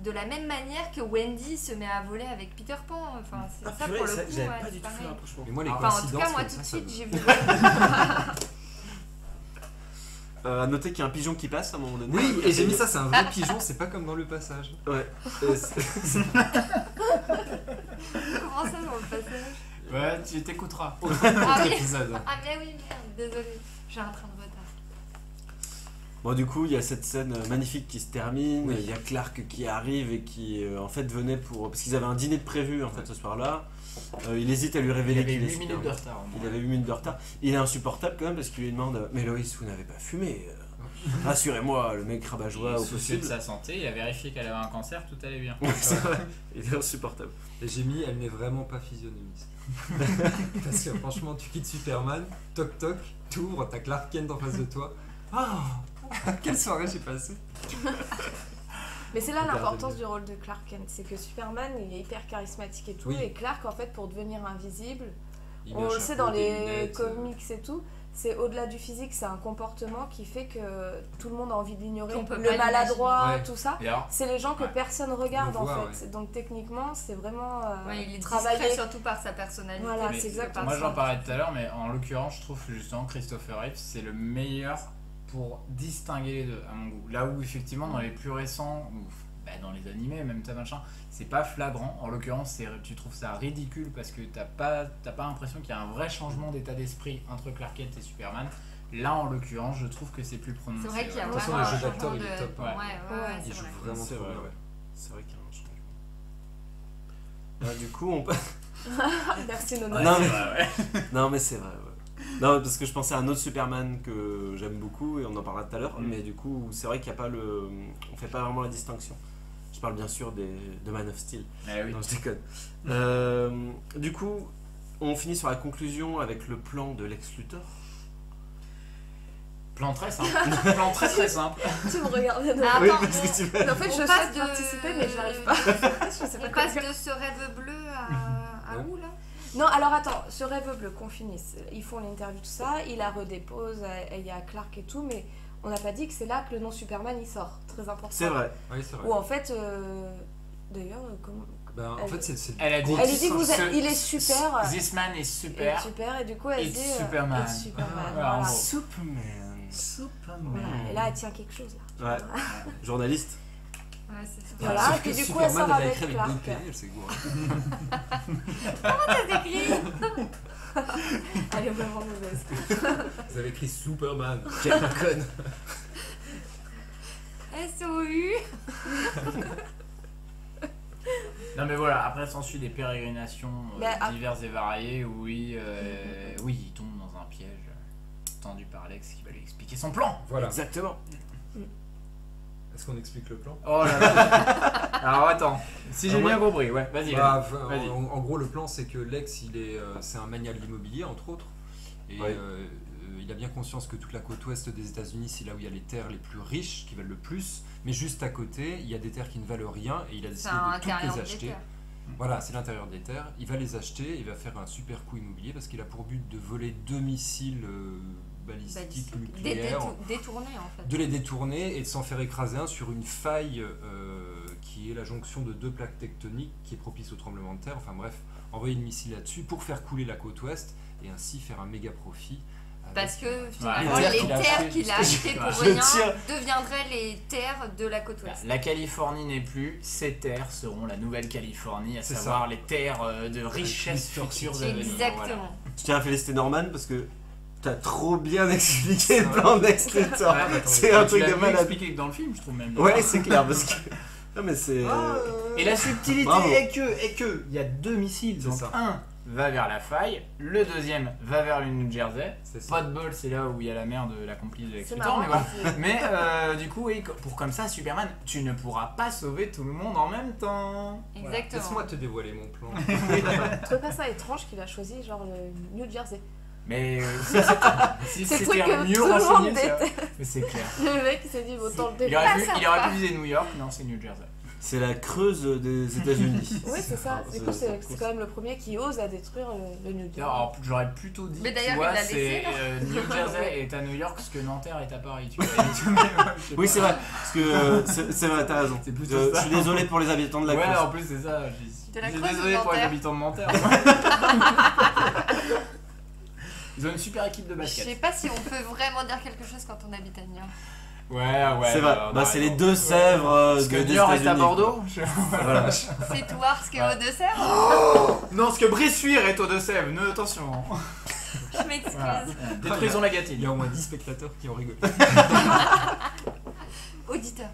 de la même manière que Wendy se met à voler avec Peter Pan. Enfin, c'est Ah ça purée, pour le ça, coup. j'avais ouais, pas c'est du tout fait pareil. le rapprochement. Mais moi, les Enfin, Enfin, en tout coïncidences. cas, moi comme tout de ça, suite, ça j'ai me- vu. À noter qu'il y a un pigeon qui passe à un moment donné. Oui, et j'ai mis ça, c'est un vrai pigeon, c'est pas comme dans le passage. Ouais. Comment ça dans le passage? Ouais, tu t'écouteras. Ah Autre oui. épisode. Ah mais oui, merde, désolé, j'ai un train de retard. Bon, du coup, il y a cette scène magnifique qui se termine. Oui. Il y a Clark qui arrive et qui, en fait, venait pour. Parce qu'ils avaient un dîner de prévu, en fait, ce soir-là. Il hésite à lui Il révéler avait qu'il est 8 minutes de Superman. retard. au moins. Il avait 8 minutes de retard. Il est insupportable quand même parce qu'il lui demande Mais Loïs, vous n'avez pas fumé Rassurez-moi, le mec rabat-joie au Soucieux de possible. sa santé, il a vérifié qu'elle avait un cancer, tout allait bien. C'est vrai, il est insupportable. Et j'ai mis, elle n'est vraiment pas physionomiste. Parce que franchement, tu quittes Superman, toc toc, t'ouvres, t'as Clark Kent en face de toi. Ah, quelle soirée j'ai passée. Mais c'est là Hyper l'importance débile. du rôle de Clark Kent, c'est que Superman il est hyper charismatique et tout, Oui. et Clark en fait pour devenir invisible, Il met on un le sait chapeau, dans des les lunettes, comics et tout, c'est au-delà du physique, c'est un comportement qui fait que tout le monde a envie de l'ignorer, Qu'on peut le pas maladroit, l'imaginer. Ouais. tout ça. Et alors, C'est les gens que Ouais. personne regarde Le en voit, fait, ouais. donc techniquement c'est vraiment Ouais, il est travailler. discret surtout par sa personnalité. Voilà, mais c'est exactement moi ça. j'en parlais tout à l'heure, mais en l'occurrence, je trouve que justement Christopher Reeve c'est le meilleur pour distinguer les deux, à mon goût. Là où effectivement dans les plus récents, ou bah, dans les animés, même ça machin, c'est pas flagrant. En l'occurrence, tu trouves ça ridicule parce que t'as pas l'impression qu'il y a un vrai changement d'état d'esprit entre Clark Kent et Superman. Là, en l'occurrence, je trouve que c'est plus prononcé. C'est vrai qu'il y a De toute façon, vraiment le un jeu d'acteur, changement il est de... top. Ouais. Ouais, Il c'est joue vrai. vraiment C'est trop vrai, bien. ouais. C'est vrai qu'il y a un changement. Du coup, on... Merci Nono. Ouais, Non, c'est mais- vrai, ouais. Non mais c'est vrai, ouais. Non parce que je pensais à un autre Superman que j'aime beaucoup et on en parlera tout à l'heure, mais du coup c'est vrai qu'il n'y a pas le... On fait pas vraiment la distinction. Je parle bien sûr de Man of Steel. Eh oui. Non, je déconne. Du coup, on finit sur la conclusion avec le plan de Lex Luthor. Plan très simple. Plan très très simple. Tu me regardes Nono. Ah, Oui, attends, parce que tu Mais en fait, on je passe souhaite de- participer, mais j'arrive pas. Je sais pas on quoi passe dire. de ce rêve bleu à où là? Non, alors attends, ce rêve bleu, qu'on finisse. Ils font l'interview, tout ça, il la redépose, et il y a Clark et tout, mais on n'a pas dit que c'est là que le nom Superman il sort. Très important. C'est vrai. Oui, c'est vrai. Ou en fait, d'ailleurs, comment. Ben, en fait, c'est Elle a dit. Elle lui dit vous Ce- êtes- il est super. This man is super. Super, et du coup elle It's dit. Superman. It's Superman. Voilà, en Voilà. gros. Superman. Superman. Voilà. Et là elle tient quelque chose là. Ouais. Journaliste. Ouais, c'est ça. Voilà, Sauf et puis que du coup, elle Superman, sort elle a avec écrit avec Clark. deux P, elle s'est gourée. C'est écrit. Elle est vraiment mauvaise. Vous avez écrit Superman. Quelle conne. SOU. Non mais voilà, après s'ensuit des pérégrinations Mais à- diverses et variées où oui, il tombe dans un piège tendu par Lex qui va lui expliquer son plan. Voilà. Exactement. Est-ce qu'on explique le plan? Oh là là. Alors attends, si j'ai Alors, bien compris, ouais, vas-y. Bah, vas-y. en gros, le plan, c'est que Lex, c'est un mania de l'immobilier, entre autres. Et Ouais. il a bien conscience que toute la côte ouest des États-Unis, c'est là où il y a les terres les plus riches, qui valent le plus. Mais juste à côté, il y a des terres qui ne valent rien, et il a C'est décidé un de toutes intérieur les des acheter. terres. Voilà, c'est l'intérieur des terres. Il va les acheter, il va faire un super coup immobilier, parce qu'il a pour but de voler 2 missiles balistiques nucléaires, Détourné en fait. de les détourner et de s'en faire écraser un sur une faille qui est la jonction de deux plaques tectoniques qui est propice au tremblement de terre. Enfin bref, envoyer le missile là-dessus pour faire couler la côte ouest et ainsi faire un méga profit. avec- Parce que finalement, les qu'il a terres acheté, qu'il a parce que- achetées pour Je rien tire. deviendraient les terres de la côte ouest. La Californie n'est plus, ces terres seront la nouvelle Californie, à C'est savoir les terres de richesse Future futures City. à venir. Exactement. Je tiens à féliciter Norman parce que t'as trop bien expliqué le Ouais. plan de Lex Luthor. Voilà. Ouais, C'est un Tu truc l'as de mieux malade. expliqué que dans le film, je trouve même. Ouais, c'est clair parce que. Non mais c'est. Et la subtilité Bravo. est que il y a deux missiles. C'est Donc ça. un va vers la faille, le deuxième va vers le New Jersey. C'est ça. Pas de bol, c'est là où il y a la mère de la complice de Lex C'est Luthor, marrant. mais voilà. Mais du coup, oui, pour comme ça, Superman, tu ne pourras pas sauver tout le monde en même temps. Voilà. Exactement. Laisse-moi te dévoiler mon plan. Je trouve pas ça étrange qu'il a choisi genre le New Jersey. Mais si C'est le c'était truc que mieux tout le renseigné, monde ça- déteste. mais c'est clair. Le mec il s'est dit autant le Il aurait, déplacer. pu, il aurait pu viser New York, non, c'est New Jersey. C'est la Creuse des États-Unis. Oui, c'est ça. Ah, Du coup, c'est quand même le premier qui ose à détruire le New Jersey. Alors, j'aurais plutôt dit, Mais tu d'ailleurs, vois, il l'a c'est laissé, New Jersey est à New York, ce que Nanterre est à Paris. Tu vois. Oui, c'est vrai. Parce que c'est vrai, t'as raison. C'est plutôt Je ça. suis désolé pour les habitants de la Ouais, Creuse. en plus, c'est ça. De la Je suis Creuse désolé ou pour les Nanterre habitants de Nanterre. Ils ont une super équipe de Je sais basket. pas si on peut vraiment dire quelque chose quand on habite à Niort. Ouais. C'est vrai. Bah, c'est les Deux-Sèvres Parce que des New York est à États-Unis. Bordeaux. Voilà. C'est Touars qui est Ouais. aux Deux-Sèvres. Non, parce que Bressuire est aux Deux-Sèvres. Ne, attention. Je m'excuse. Voilà. Détruisons la Il y Gatineau. a au moins 10 spectateurs qui ont rigolé. Auditeur.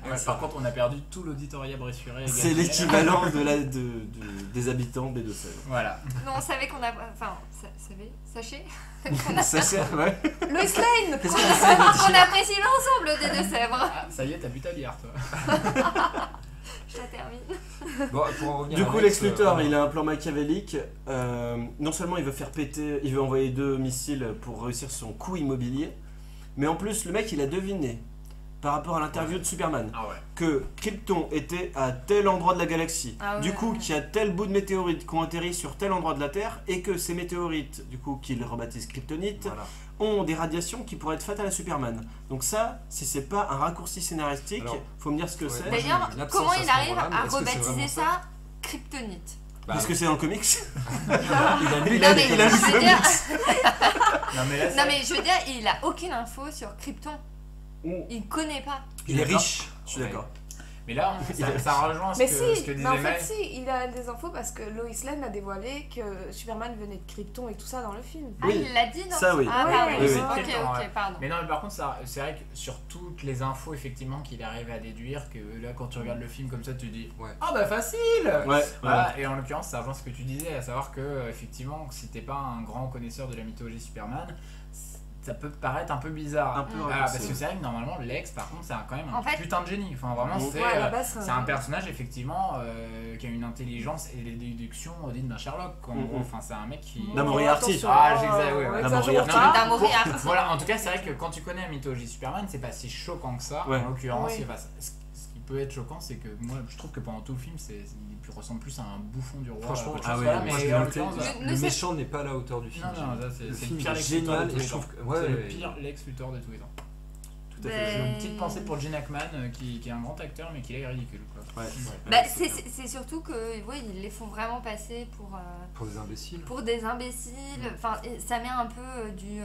Ouais, par contre, on a perdu tout l'auditoria bressuirais. et C'est Gatineau. l'équivalent des habitants des Deux-Sèvres. Voilà. Non, on savait qu'on a. Enfin, sachez Ça sert, ouais. Lois Lane. Qu'est-ce que c'est qu'on apprécie l'ensemble des Deux-Sèvres. Ah, ça y est, t'as bu ta bière, toi. Je la termine. Bon, pour en revenir Du à coup, Lex, Lex Luthor, il a un plan machiavélique. Non seulement il veut faire péter, il veut envoyer 2 missiles pour réussir son coup immobilier, mais en plus, le mec, il a deviné, par rapport à l'interview de Superman, Ah ouais. que Krypton était à tel endroit de la galaxie. Ah ouais, Du coup, ouais. qu'il y a tel bout de météorites qui ont atterri sur tel endroit de la Terre, et que ces météorites, du coup, qu'ils rebaptisent kryptonites, Voilà. ont des radiations qui pourraient être fatales à Superman. Donc ça, si c'est pas un raccourci scénaristique, Alors, faut me dire ce que ouais, c'est. moi, j'ai D'ailleurs, eu l'absence comment à il ce arrive moment-là, mais à est-ce que c'est rebaptiser vraiment ça Kryptonite? Bah, Parce que c'est dans le comics. il a lu Non mais, il a je vu veux le dire, Non, mais là, non mais je veux dire, il a aucune info sur Krypton. Oh. Il connaît pas. Il est d'accord. riche, je suis Ouais. d'accord. Mais là, ça rejoint ce Mais que disait mais en fait, Maël. si, il a des infos parce que Lois Lane a dévoilé que Superman venait de Krypton et tout ça dans le film. Ah, Oui. il l'a dit dans Ça, oui. Ah, Oui, pardon. oui, oui. Ok, Krypton, ouais. ok, pardon. Mais non, mais par contre, c'est vrai que sur toutes les infos, effectivement, qu'il arrive à déduire, que là, quand tu regardes le film comme ça, tu dis Ouais. ah bah facile. Ouais, Voilà. Et en l'occurrence, ça rejoint ce que tu disais, à savoir que effectivement, si t'es pas un grand connaisseur de la mythologie Superman, ça peut paraître un peu bizarre. Un peu Voilà, raccourci. parce que c'est vrai que normalement, Lex, par contre, c'est quand même un En fait- putain de génie. Enfin, vraiment, Ouais, c'est Ouais, à la base, c'est un personnage effectivement qui a une intelligence et des déductions dignes d'un Sherlock. Quoi. En gros, enfin, c'est un mec qui. La Moriarty. Attention, Ah, j'exagère, ouais, on ouais. exagère Moriarty. pas. D'un Moriarty. Voilà, en tout cas, c'est vrai que quand tu connais la mythologie Superman, c'est pas si choquant que ça. Ouais. En l'occurrence, Oui. ce qui peut être choquant, c'est que moi, je trouve que pendant tout le film, il ressemble plus à un bouffon du roi. Franchement, qu'autre ah chose. oui, Voilà, moi, mais je l'ai en noté, l'occurrence, voilà. Je- le sais- méchant n'est pas à la hauteur du film. Non, non, ça, c'est Le le film pire est Lex Luthor de génial tous et les je trouve temps. que C'est ouais, le pire Lex Luthor de tous les temps. Tout à fait. J'ai une Ben- petite pensée pour Gene Hackman, qui est un grand acteur, mais qui est ridicule. Quoi. Ouais. Bah, c'est surtout que ouais, ils les font vraiment passer pour des imbéciles. pour des imbéciles. Enfin, et ça met un peu du.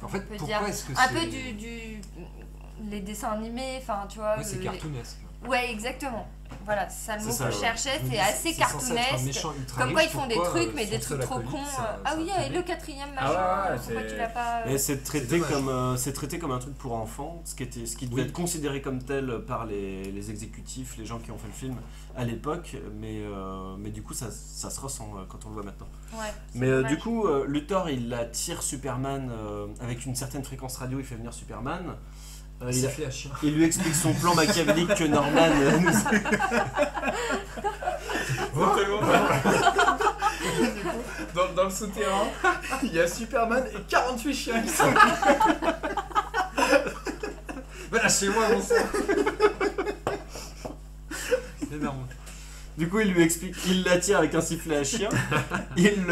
En fait, on peut pourquoi dire, est-ce que un c'est peu du les dessins animés, enfin tu vois. Ouais, c'est cartoonesque. Ouais, exactement. Voilà, c'est ça le C'est mot ça, que je ouais. cherchais, Je me c'est dis, assez c'est censé être un cartoonesque. méchant ultra Comme quoi ils riche, font des pourquoi, trucs, mais des son trucs seul trop acolyte, cons. ça- Ah ça oui, a et tué. le quatrième Ah machin, ouais, pourquoi c'est- tu l'as pas. Et c'est traité dommage. comme c'est traité comme un truc pour enfants, ce qui devait Oui. être considéré comme tel par les exécutifs, les gens qui ont fait le film à l'époque, mais du coup ça se ressent quand on le voit maintenant. Ouais, c'est Mais dommage. du coup, Luthor il attire Superman avec une certaine fréquence radio, il fait venir Superman. Il Il, a fait à chien. il lui explique son plan machiavélique que Norman nous Dans le souterrain, il y a Superman et 48 chiens qui sont. Va là chez moi, mon sang. Énorme. Du coup, il lui explique, il l'attire avec un sifflet à chien. Il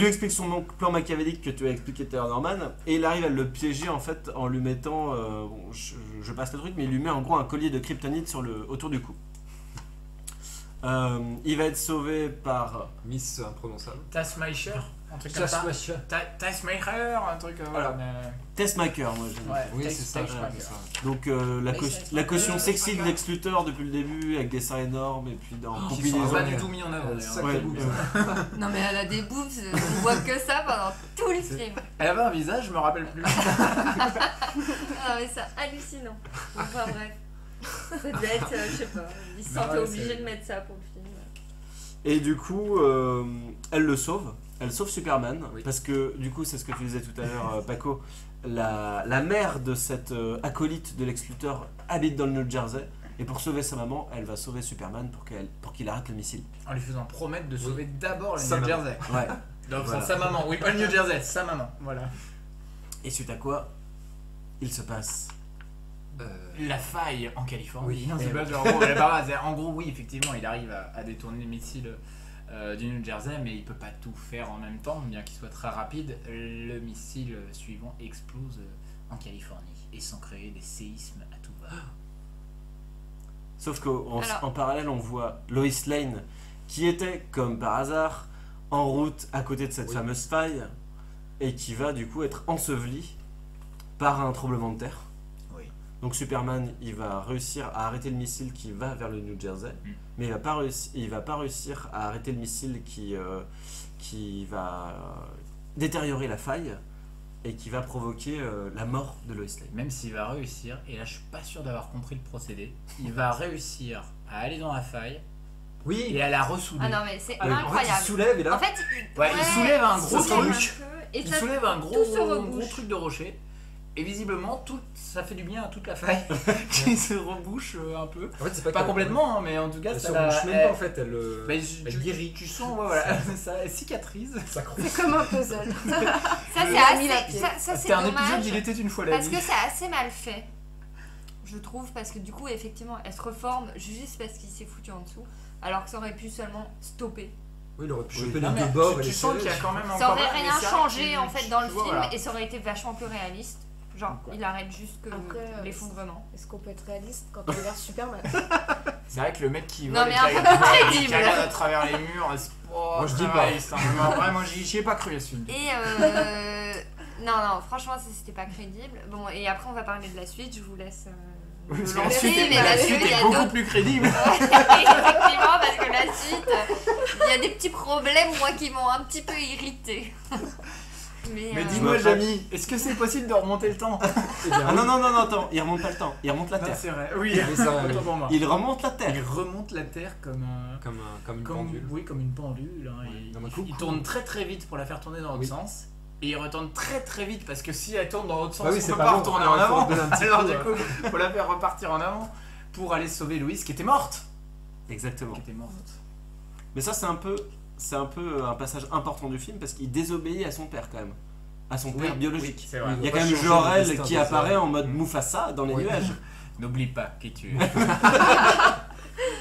lui explique son plan machiavélique que tu as expliqué tout à l'heure, Norman. Et il arrive à le piéger en fait en lui mettant, bon, je passe le truc, mais il lui met en gros un collier de kryptonite autour du cou. Il va être sauvé par. Miss imprononçable. Taskmaster, un truc comme ça. Taskmaster, un truc. Voilà. Tessmaker, moi j'aime. Ouais, Oui, c'est ça, Taskmaster. c'est ça. Donc la caution sexy de Lex Luthor depuis le début, avec des seins énormes et puis dans qui Ils sont sont pas Ouais. du tout mis en avant. d'ailleurs. Sacré Ouais, boobs. Non, mais elle a des boobs, on voit que ça pendant tout le C'est- film. Elle avait un visage, je me rappelle plus. Ah, mais c'est hallucinant. Enfin, bref. Ça devait être, je sais pas, ils se Non, sentaient ouais, obligés c'est- de mettre ça pour le film. Et du coup, elle le sauve. Elle sauve Superman. Oui. Parce que, du coup, c'est ce que tu disais tout à l'heure, Paco. La mère de cette acolyte de Lex Luthor habite dans le New Jersey. Et pour sauver sa maman, elle va sauver Superman pour qu'il arrête le missile. En lui faisant promettre de sauver d'abord le Sa New maman. Jersey. Ouais. Donc Voilà. sa maman, oui, pas le New Jersey, sa maman. Voilà. Et suite à quoi, il se passe. La faille en Californie. Oui. Non, c'est pas genre, en gros, oui, effectivement, il arrive à détourner le missile du New Jersey, mais il peut pas tout faire en même temps, bien qu'il soit très rapide. Le missile suivant explose en Californie et sans créer des séismes à tout va. Sauf qu'en Alors- en parallèle, on voit Lois Lane qui était, comme par hasard, en route à côté de cette Oui. fameuse faille et qui va du coup être ensevelie par un tremblement de terre. Oui. Donc Superman, il va réussir à arrêter le missile qui va vers le New Jersey, mais il va pas réussir à arrêter le missile qui va détériorer la faille et qui va provoquer la mort de Lois Lane. Même s'il va réussir, et là je suis pas sûr d'avoir compris le procédé, il va réussir à aller dans la faille Oui. et à la ressouder. Ah non, mais c'est En fait, il incroyable. soulève et là. En fait, Il soulève un gros soulève truc. un peu, et Il ça- soulève un tout se gros rebouche. truc de rocher. Et visiblement, ça fait du bien à toute la faille qui se rebouche un peu. En fait, c'est pas Pas qu'elle- complètement, hein, mais en tout cas, Elle ça se la- rebouche même elle- pas en fait, elle. Mais elle guérit. tu sens, ouais, voilà, ça elle cicatrise. Ça croule. C'est comme un puzzle. Ça, c'est Il a mis la assez. pied. Ça, c'est C'était un épisode dommage. d'Il était une fois la Parce vie. que c'est assez mal fait, je trouve, parce que du coup, effectivement, elle se reforme juste parce qu'il s'est foutu en dessous, alors que ça aurait pu seulement stopper. Oui, il aurait pu Oui. choper Non, les mais deux bords et tu les sens serrer. qu'il y a quand même Ça encore. aurait mais rien c'est vrai changé que en fait dans le tu film vois, voilà. et ça aurait été vachement plus réaliste. Genre, Quoi. il arrête juste que Après, l'effondrement. Est-ce qu'on peut être réaliste quand on regarde Superman? C'est vrai que le mec qui Non, vole mais et un qui peu regarde- crédible. qui regarde à travers les murs, c'est pas Moi, je dis très pas. réaliste, hein. Ouais, moi j'y ai pas cru à ce film. Et non, franchement, c'était pas crédible. Bon, et après, on va parler de la suite. Je vous laisse Parce que l'ont la fait, suite, mais la parce suite qu'il y est a beaucoup d'autres- plus crédible. Effectivement, parce que la suite, il y a des petits problèmes, moi, qui m'ont un petit peu irrité. Mais dis- dis-moi, Je Jamy, est-ce que c'est possible de remonter le temps? Ah non, attends, il remonte pas le temps, il remonte la Non, Terre. c'est vrai. Oui, Mais ça, autant pour moi. Il remonte la Terre. Il remonte la Terre comme un. comme une pendule. Oui, comme une pendule. Hein, Ouais, et dans ma il coupe. tourne très très vite pour la faire tourner dans l'autre Oui. sens. Et il retourne très très vite parce que si elle tourne dans l'autre sens, Bah oui, on c'est peut pas pas bon. retourner Alors, en il faut avant. redonner un petit Alors coup, du coup, faut la faire repartir en avant pour aller sauver Louise qui était morte. Exactement. Qui était morte. Mais ça, c'est un peu un passage important du film parce qu'il désobéit à son père quand même. À son père biologique. c'est vrai. Il y a pas quand même changer le Jor-El destin qui des apparaît hommes. en mode Mufasa dans les Oui. nuages. N'oublie pas qui tu es.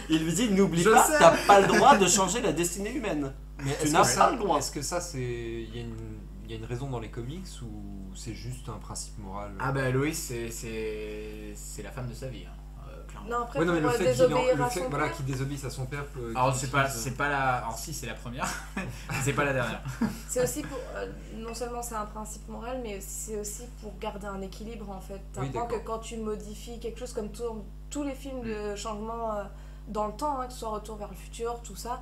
Il lui dit n'oublie Je pas, sais. t'as pas le droit de changer la destinée humaine. Mais Tu est-ce n'as que pas ça, le droit. est-ce que ça, c'est. Il y a une raison dans les comics ou c'est juste un principe moral Ah bah Loïs, c'est la femme de sa vie. Hein. Clairement. Non, après, Ouais, non, mais le pour fait qu'il désobéir le à fait, son voilà, père. qu'il désobéisse à son père peut. Alors qu'il c'est pas, utilise- c'est pas la. Alors si c'est la première, mais c'est pas la dernière. C'est aussi pour. Non seulement c'est un principe moral, mais c'est aussi pour garder un équilibre en fait. Oui, T'apprends que d'accord. quand tu modifies quelque chose comme tous les films de changement dans le temps, hein, que ce soit Retour vers le futur, tout ça,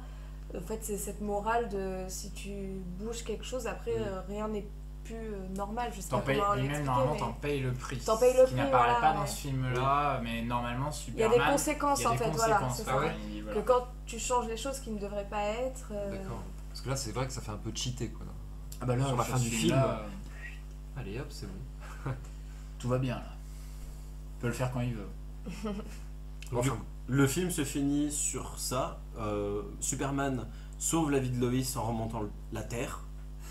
en fait c'est cette morale de si tu bouges quelque chose, après rien n'est plus normal. Je sais T'en pas payes, comment lui-même l'expliquer, normalement mais t'en payes le prix. T'en payes le Ce qui prix, n'apparaît voilà, pas dans ouais. ce film-là, mais normalement il y a Superman. des conséquences il y a en des fait, voilà. conséquences, C'est Ah ça. ouais. il- Que voilà. quand tu changes les choses qui ne devraient pas être. D'accord. Parce que là, c'est vrai que ça fait un peu cheaté quoi. Ah bah là, sur la ce fin du film-là, Allez hop, c'est bon. tout va bien là. Il peut le faire quand il veut. Enfin, Le film se finit sur ça. Superman sauve la vie de Lois en remontant la Terre,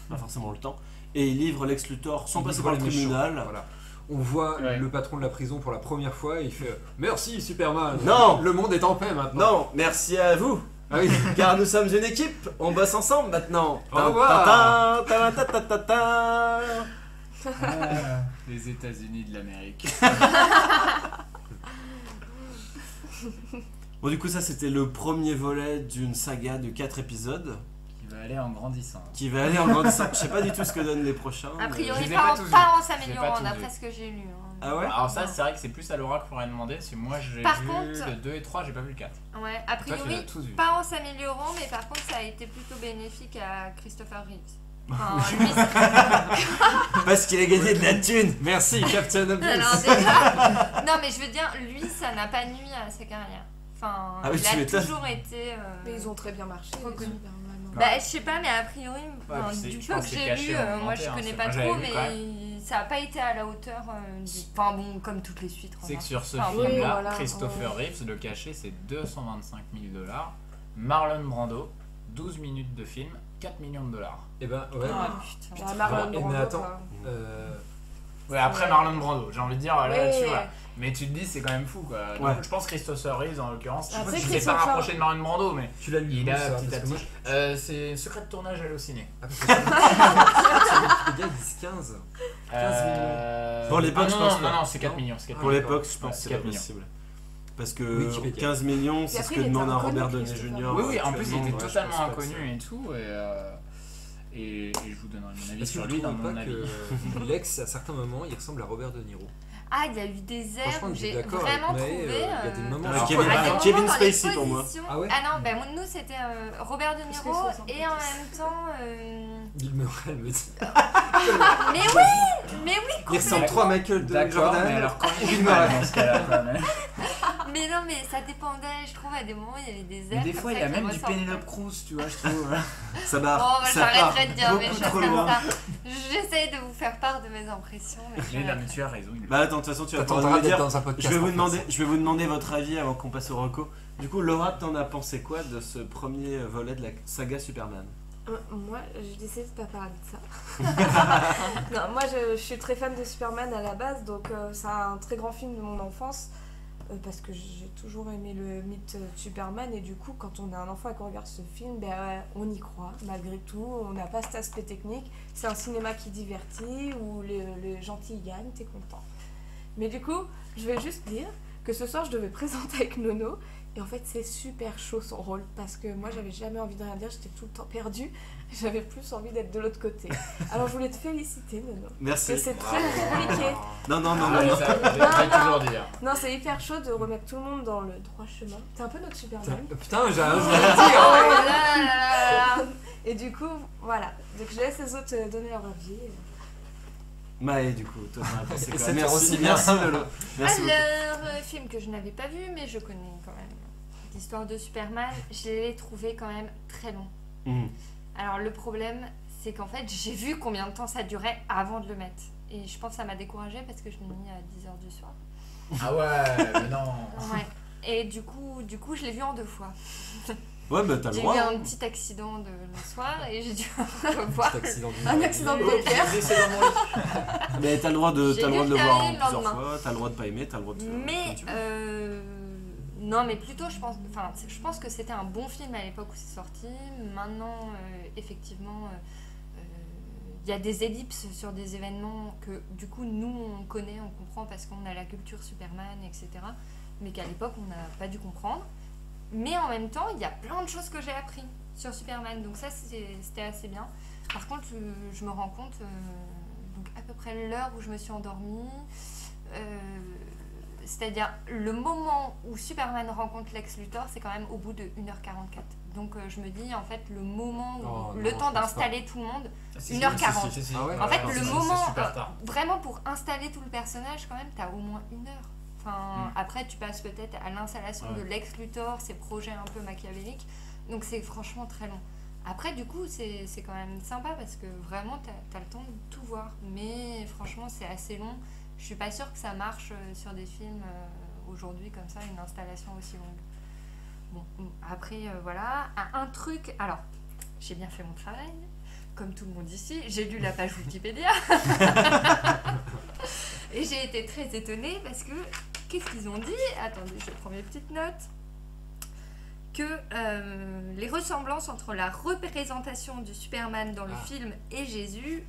pas forcément le temps, et il livre Lex Luthor sans il passer livre par le les méchants, tribunal. Voilà. On voit Ouais. le patron de la prison pour la première fois et il fait merci Superman. Non. Le monde est en paix maintenant. Non, merci à vous, Ah oui. car nous sommes une équipe, on bosse ensemble maintenant. Au revoir. Ta, ta, ta, ta, ta, ta. Les États-Unis de l'Amérique. Bon, du coup, ça c'était le premier volet d'une saga de 4 épisodes Qui va aller en grandissant. qui va aller en grandissant. Je sais pas du tout ce que donnent les prochains. A mais- priori, je les ai pas, pas en, tous vus. pas en Je les ai s'améliorant, pas tous d'après vus. ce que j'ai lu. hein. Ah ouais. Alors ça, c'est vrai que c'est plus à Laura qu'il faudrait demander, parce que moi j'ai Par vu contre- le 2 et 3, j'ai pas vu le 4. Ouais, a Toi, tu les as priori, tous vus. pas en s'améliorant, mais par contre, ça a été plutôt bénéfique à Christopher Reeves. Enfin, lui, Parce qu'il a gagné de la thune. Merci Captain Obvious. alors déjà, non, mais je veux dire, lui, ça n'a pas nuit à sa carrière. Enfin, Ah oui, il tu a m'étonnes. toujours été. Mais ils ont très bien marché. Reconnu. Superman, hein. Bah, je sais pas, mais a priori, enfin, puis c'est- du je peu pense que que c'est j'ai caché lu, dans le moi je commentaire, connais c'est- pas moi, j'avais trop, vu quand mais ça a pas été à la hauteur enfin bon, comme toutes les suites. C'est que remarque. sur ce Enfin, oui, film-là, voilà, Christopher ouais. Reeves, le cachet c'est 225 000 $. Marlon Brando, 12 minutes de film, 4 millions de $. Et ben ouais. Ah, putain. Bah, Marlon mais Brando, attends. quoi. Ouais, après Ouais. Marlon Brando, j'ai envie de dire Ouais. là-dessus, voilà. Mais tu te dis, c'est quand même fou quoi. Donc, Ouais. je pense Christopher Reeves en l'occurrence, Après, je ne sais pas Christopher- rapprocher de Marlon Brando, mais Tu l'as lu il où, a ça petit Parce à que moi, petit. C'est Secret de tournage Allociné. Ah, parce que sur Wikipédia, ils disent 15. 15 millions. Pour l'époque, je non, pense non, pas. non, c'est 4 millions. c'est 4 Pour millions. l'époque, je pense Ouais, que c'est 4 pas millions. possible. Parce que Wikipédia. 15 millions, c'est Et ce après, que il était demande un inconnu, Robert Downey Christopher. Jr. Oui, oui, en plus il actuellement. était Ouais, je totalement pense pas que inconnu c'est- et tout. Et je vous donnerai mon avis Est-ce que sur vous lui dans trouvez mon pas avis. que Lex, à certains moments, il ressemble à Robert De Niro? Ah, il y a eu des airs Franchement, où je suis j'ai d'accord vraiment avec Maë, trouvé. il y a des moments. Ah, où- Kevin- à des moments Kevin dans les Spacey pour moi. positions- Ah ouais Ah non, ben nous c'était Robert De Parce que Niro ça ressemble et pas en tous. même temps. Bill Murray me dit. Mais oui, Il ressemble trop à Michael de D'accord, Jordan. mais alors quand il Bill est Murray. mal dans ce cas-là, quand même. mais non, mais ça dépendait, je trouve, à des moments il y avait des Mais airs. des comme fois, il ça y a qui même du ressortaient. Penelope Cruz, tu vois, je trouve. Ça Bon, part, bah, ça part j'arrêterai de dire mes beaucoup choses trop comme loin. ça. J'essaye de vous faire part de mes impressions. Mais non, mais tu as raison. il- Bah attends, de toute façon, tu vas pouvoir T'attendras nous d'être dire. dans un podcast. Je vais en vous demander votre avis avant qu'on passe au reco. Du coup, Laura, t'en as pensé quoi de ce premier volet de la saga Superman? Moi, j'ai décidé de pas parler de ça. Non, moi, je suis très fan de Superman à la base, donc c'est un très grand film de mon enfance. Parce que j'ai toujours aimé le mythe de Superman, et du coup, quand on est un enfant et qu'on regarde ce film, ben, on y croit, malgré tout. On n'a pas cet aspect technique. C'est un cinéma qui divertit, où le gentil gagne, t'es content. Mais du coup, je vais juste dire que ce soir, je devais présenter avec Nono, Et en fait, c'est super chaud son rôle parce que moi, j'avais jamais envie de rien dire, j'étais tout le temps perdue. J'avais plus envie d'être de l'autre côté. Alors, je voulais te féliciter, Nono. Merci. Parce que c'est très compliqué. Non. Je vais toujours dire. Non, c'est hyper chaud de remettre tout le monde dans le droit chemin. T'es un peu notre Superman. Putain, j'ai rien à Oh dire. là là là là. Et du coup, voilà. Donc, je laisse les autres donner leur avis. Maë, du coup, toi, t'en as pensé quoi? Merci. Merci Lolo. Merci beaucoup. Alors, film que je n'avais pas vu, mais je connais quand même l'histoire de Superman, je l'ai trouvé quand même très long. Mhm. Alors, le problème, c'est qu'en fait, j'ai vu combien de temps ça durait avant de le mettre. Et je pense que ça m'a découragée parce que je l'ai mis à 10h du soir. Ah ouais, mais non. Ouais. Et du coup, je l'ai vu en 2 fois. Ouais, bah t'as le J'ai eu droit. un petit accident le soir et j'ai dû revoir. Un accident de poker. Laissez dans mon lit. Mais t'as le droit de, J'ai t'as le droit de dû le voir le en plusieurs lendemain. fois, t'as le droit de pas aimer, t'as le droit de faire Mais comme tu veux. non, mais plutôt je pense que c'était un bon film à l'époque où c'est sorti. Maintenant, effectivement, il y a des ellipses sur des événements que du coup nous on connaît, on comprend parce qu'on a la culture Superman, etc. Mais qu'à l'époque on n'a pas dû comprendre. Mais en même temps, il y a plein de choses que j'ai appris sur Superman, donc ça c'était assez bien. Par contre, je me rends compte, donc à peu près l'heure où je me suis endormie, c'est-à-dire le moment où Superman rencontre Lex Luthor, c'est quand même au bout de 1h44. Donc je me dis, en fait, le moment où Oh, le non, temps je pense d'installer tout le monde, Si, 1h40. si, si. Ah ouais. En fait, non, le c'est moment, super tard. vraiment pour installer tout le personnage, quand même, t'as au moins 1 heure. Enfin, après, tu passes peut-être à l'installation Ouais. de Lex Luthor, ses projets un peu machiavéliques. Donc, c'est franchement très long. Après, du coup, c'est quand même sympa parce que vraiment, t'as le temps de tout voir. Mais franchement, c'est assez long. Je suis pas sûre que ça marche sur des films aujourd'hui comme ça, une installation aussi longue. Bon, après, voilà. Un truc... Alors, j'ai bien fait mon travail. Comme tout le monde ici, j'ai lu la page Wikipédia. Et j'ai été très étonnée parce que, qu'est-ce qu'ils ont dit? Attendez, je prends mes petites notes. Que les ressemblances entre la représentation du Superman dans le film et Jésus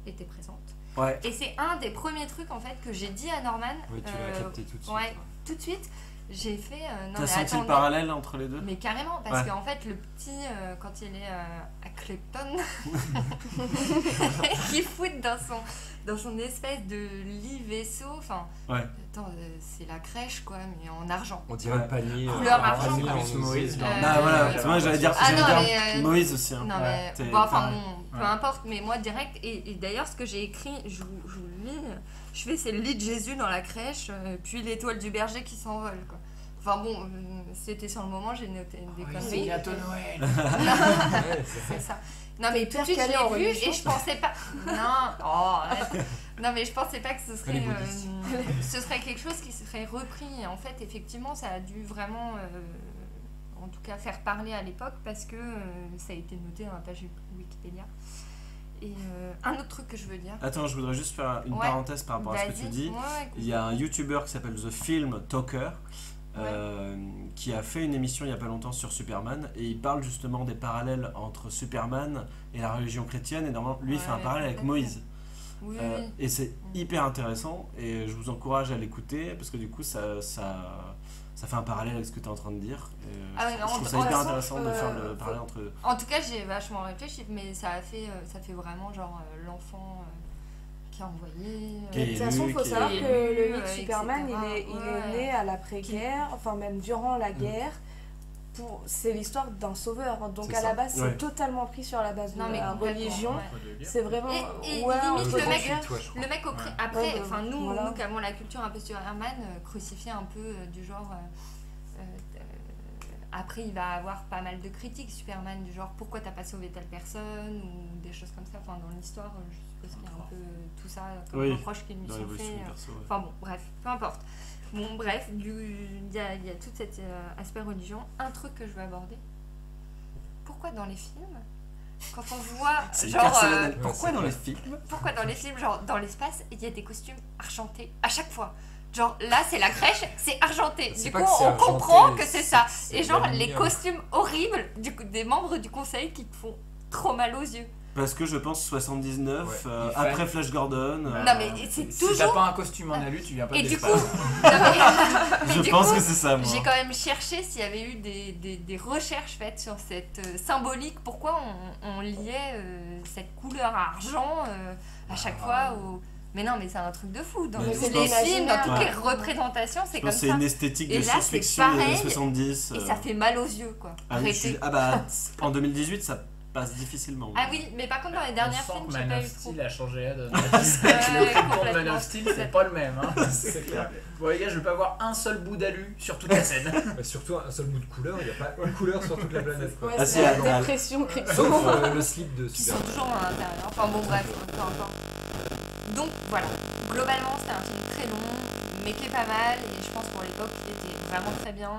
étaient présentes. Ouais. Et c'est un des premiers trucs en fait que j'ai dit à Norman. Oui, tu l'as capté tout de suite. Ouais, tout de suite. J'ai fait. Non, T'as mais senti le attendez. parallèle entre les deux? Mais carrément, parce Ouais. qu'en fait, le petit, quand il est à Clepton, qui fout dans son espèce de lit vaisseau, enfin, Ouais. attends, c'est la crèche quoi, mais en argent. On dirait le panier. Couleur argent. panier en Plus Moïse, osier. non. Ah voilà, moi j'allais dire, Ah, non, mais, Moïse aussi. Hein. Non Ouais, mais, t'es bon, enfin pareil. bon, peu Ouais. importe, mais moi direct, et d'ailleurs ce que j'ai écrit, je vous le lis, je fais c'est le lit de Jésus dans la crèche, puis l'étoile du berger qui s'envole quoi. Enfin bon, c'était sur le moment, j'ai noté des C'est conneries. bientôt Noël. Ouais, c'est ça. C'est ça. Non mais tout de suite calé je en l'ai vu religion. et je pensais pas. Non, oh, arrête. Non mais je pensais pas que ce serait, Les bouddhistes. ce serait quelque chose qui serait repris. Et en fait, effectivement, ça a dû vraiment, en tout cas, faire parler à l'époque parce que ça a été noté dans la page Wikipédia. Et un autre truc que je veux dire. Attends, je voudrais juste faire une Ouais. parenthèse par rapport à ce que Vas-y. tu dis. Ouais, Il y a un YouTuber qui s'appelle The Film Talker qui a fait une émission il y a pas longtemps sur Superman et il parle justement des parallèles entre Superman et la religion chrétienne et normalement lui il fait un Ouais, parallèle avec complètement. Moïse. Oui, Euh, oui. et c'est hyper intéressant et je vous encourage à l'écouter parce que du coup ça fait un parallèle avec ce que tu es en train de dire. Et, Ah ouais, je en- trouve ça en hyper façon, intéressant de faire le parallèle entre eux. En tout cas, j'ai vachement réfléchi, mais ça fait vraiment genre l'enfant qui a envoyé. Qui est De toute façon, il faut qui est savoir que élu, le lit de Superman, etc. il est Ouais. né à l'après-guerre, enfin même durant la guerre. C'est l'histoire d'un sauveur. Donc C'est à la ça. base, Ouais. c'est totalement pris sur la base de Non, mais la complètement, religion. ouais. C'est vraiment. Et ouais, on limite, peut le pas mec- dire. Toi, je crois. Le mec au Ouais. après, Ouais, enfin nous, voilà. nous qui avons la culture un peu sur Herman, crucifié un peu du genre. Après, il va avoir pas mal de critiques Superman du genre pourquoi t'as pas sauvé telle personne ou des choses comme ça. Enfin dans l'histoire, je suppose qu'il y a un peu tout ça comme Oui, reproche qu'ils lui Dans sont l'évolution faits. du perso. Ouais. Enfin bon, bref, peu importe. Bon, bref, il y a tout cet aspect religion. Un truc que je veux aborder. Pourquoi dans les films, quand on voit C'est genre, hyper solennel. Pourquoi c'est dans vrai. les films pourquoi dans les films, genre dans l'espace, il y a des costumes argentés à chaque fois. Genre là, c'est la crèche, c'est argenté. C'est Du pas coup, que c'est on argenté, comprend que c'est ça. c'est Et de genre les l'aluminium. costumes horribles des membres du conseil qui te font trop mal aux yeux. Parce que je pense 79, Ouais. après Flash Gordon. Non, mais c'est Si toujours. t'as pas un costume en alu, tu viens pas Et de du coup, l'espace. Je du pense coup, que c'est ça, moi. j'ai quand même cherché s'il y avait eu des recherches faites sur cette symbolique, pourquoi on liait cette couleur argent à chaque fois au... Mais non, mais c'est un truc de fou. Dans Mais tous je les pense- films, dans toutes Ouais. les représentations, c'est Je comme pense que c'est ça. une esthétique Et de là, c'est science-fiction des pareil, années 70. Et ça fait mal aux yeux, quoi. Ah, oui, Arrêtez. en 2018, ça passe difficilement. Ah oui, mais par contre, dans les derniers On sent films, que j'ai Man pas of eu trop. Steel a changé la donne. Ouais, Le compte Man complètement. of Steel, c'est pas le même. Hein. C'est clair. Bon, les gars, je veux pas voir un seul bout d'alu sur toute la scène. Mais surtout un seul bout de couleur, il n'y a pas une couleur sur toute la planète. Quoi. Ouais, Ah, c'est si, la à- dépression crypto. Sauf le slip de Qui Superman. sont toujours à l'intérieur. Enfin bon, bref, peu importe. Donc voilà, globalement, c'était un film très long, mais qui est pas mal. Et je pense pour l'époque, il était vraiment très bien.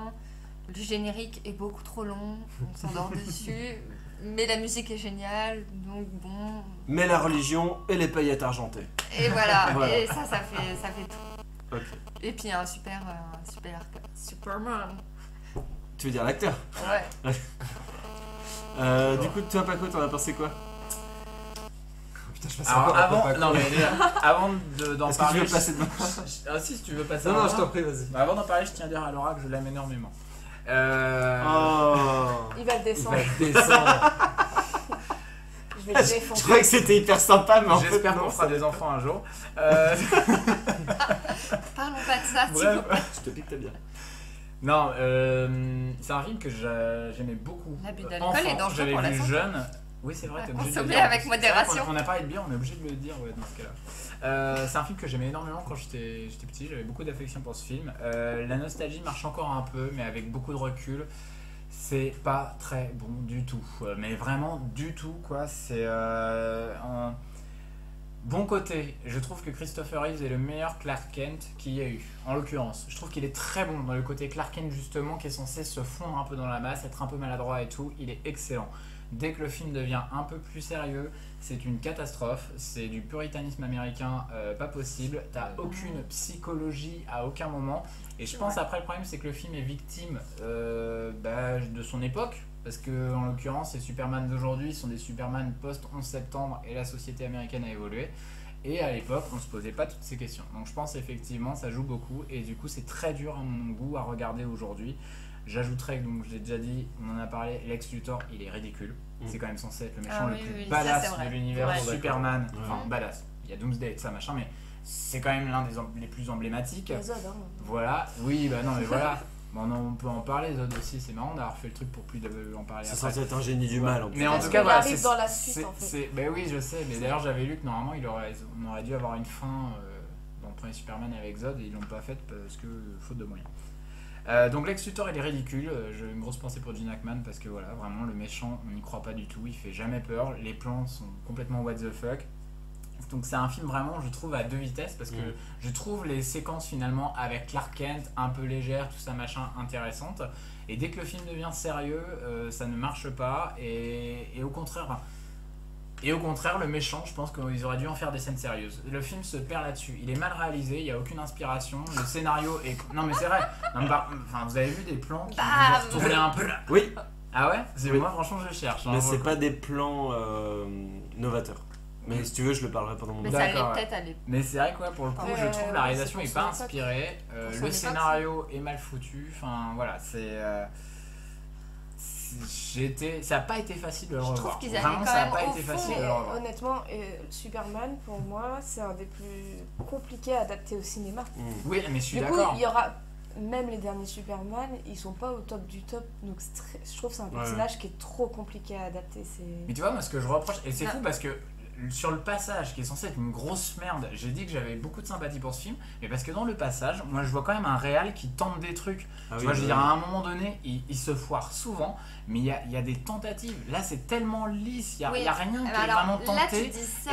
Le générique est beaucoup trop long, on s'endort dessus. Mais la musique est géniale, donc bon. Mais la religion et les paillettes argentées. Et voilà, Voilà. et ça fait tout. Ok. Et puis un super Superman. Tu veux dire l'acteur? Ouais. Du coup, toi, Paco, t'en as pensé quoi? Putain, je passe Alors, encore un peu avant, pas non, mais déjà, avant d'en Est-ce que tu parler. veux passer devant? Ah, si tu veux passer. Non, non, avant. je t'en prie, vas-y. Bah, avant d'en parler, je tiens à dire à Laura que je l'aime énormément. Oh. Il va le Il descendre. va descendre. Je vais le Je défoncer. croyais que c'était hyper sympa, mais en fait, J'espère non, qu'on fera ça- des enfants un jour. Parlons pas de ça, s'il vous Bref. plaît. Je te pique, t'as bien. Non, c'est un film que j'aimais beaucoup. L'abus d'alcool Enfant, est dangereux j'avais pour la vu santé. jeune. Oui, c'est vrai, t'es obligé de le Consommer dire. avec C'est vrai modération. qu'on a parlé de bière, on est obligé de le dire ouais, dans ce cas-là. C'est un film que j'aimais énormément quand j'étais petit, j'avais beaucoup d'affection pour ce film. La nostalgie marche encore un peu, mais avec beaucoup de recul. C'est pas très bon du tout, mais vraiment du tout quoi. C'est un bon côté. Je trouve que Christopher Reeves est le meilleur Clark Kent qu'il y a eu. En l'occurrence, je trouve qu'il est très bon dans le côté Clark Kent justement, qui est censé se fondre un peu dans la masse, être un peu maladroit et tout. Il est excellent. Dès que le film devient un peu plus sérieux, c'est une catastrophe. C'est du puritanisme américain pas possible. T'as aucune psychologie à aucun moment. Et je pense après le problème c'est que le film est victime de son époque. Parce que en l'occurrence les Superman d'aujourd'hui sont des Superman post-11 septembre et la société américaine a évolué. Et à l'époque on se posait pas toutes ces questions. Donc je pense effectivement ça joue beaucoup. Et du coup c'est très dur à mon goût à regarder aujourd'hui. J'ajouterais que, donc je l'ai déjà dit, on en a parlé, Lex Luthor il est ridicule. C'est quand même censé être le méchant Ah le oui, plus oui, ça, badass c'est vrai. de l'univers Ouais. Superman. Ouais. Enfin badass. Il y a Doomsday et tout ça machin, mais c'est quand même l'un des les plus emblématiques. Les Zod, hein. Voilà, oui, bah non, mais voilà. Bon, on peut en parler, Zod aussi, c'est marrant d'avoir fait le truc pour plus en parler C'est après. censé être un génie du mal en plus. Mais en Parce tout cas, qu'il voilà, arrive dans la suite, en fait. Ben oui, je sais, mais d'ailleurs, j'avais lu que normalement, on aurait dû avoir une fin dans le premier Superman avec Zod et ils l'ont pas faite parce que faute de moyens. Donc Lex Luthor il est ridicule, j'ai une grosse pensée pour Gene Hackman parce que voilà, vraiment le méchant on n'y croit pas du tout, il fait jamais peur, les plans sont complètement what the fuck. Donc c'est un film vraiment je trouve à deux vitesses parce que je trouve les séquences finalement avec Clark Kent un peu légères, tout ça machin intéressantes et dès que le film devient sérieux ça ne marche pas et au contraire... Enfin, et au contraire, le méchant, je pense qu'ils auraient dû en faire des scènes sérieuses. Le film se perd là-dessus. Il est mal réalisé, il n'y a aucune inspiration. Le scénario est. Non, mais c'est vrai. Non, mais enfin, vous avez vu des plans qui vous retournaient un peu là. Oui, Ah ouais Oui. Moi, franchement, je cherche. hein, mais pour c'est le pas des plans novateurs. Mais si tu veux, je le parlerai pendant mon Mais temps. ça l'est D'accord, peut-être à l'époque. Mais c'est vrai que ouais, pour le coup, je trouve la réalisation c'est est pour pas son époque. inspirée. Pour son Le époque, scénario est mal foutu. Enfin, voilà, ça n'a pas été facile de le Je revoir. trouve qu'ils allaient Vraiment, quand ça n'a même pas au été fond, facile de Mais le revoir. honnêtement, Superman, pour moi, c'est un des plus compliqués à adapter au cinéma. Oui, mais je suis Du coup, d'accord. il y aura. Même les derniers Superman, ils sont pas au top du top. Donc je trouve que c'est un personnage qui est trop compliqué à adapter. Mais tu vois, moi ce que je reproche, et c'est Ah. fou parce que sur le passage qui est censé être une grosse merde, j'ai dit que j'avais beaucoup de sympathie pour ce film, mais parce que dans le passage, moi je vois quand même un réal qui tente des trucs. Ah Tu oui, vois, je veux bah dire, oui. à un moment donné, il se foire souvent, mais il y a des tentatives. Là, c'est tellement lisse, il Oui. n'y a rien qui est Alors vraiment là, tu tenté. dis ça.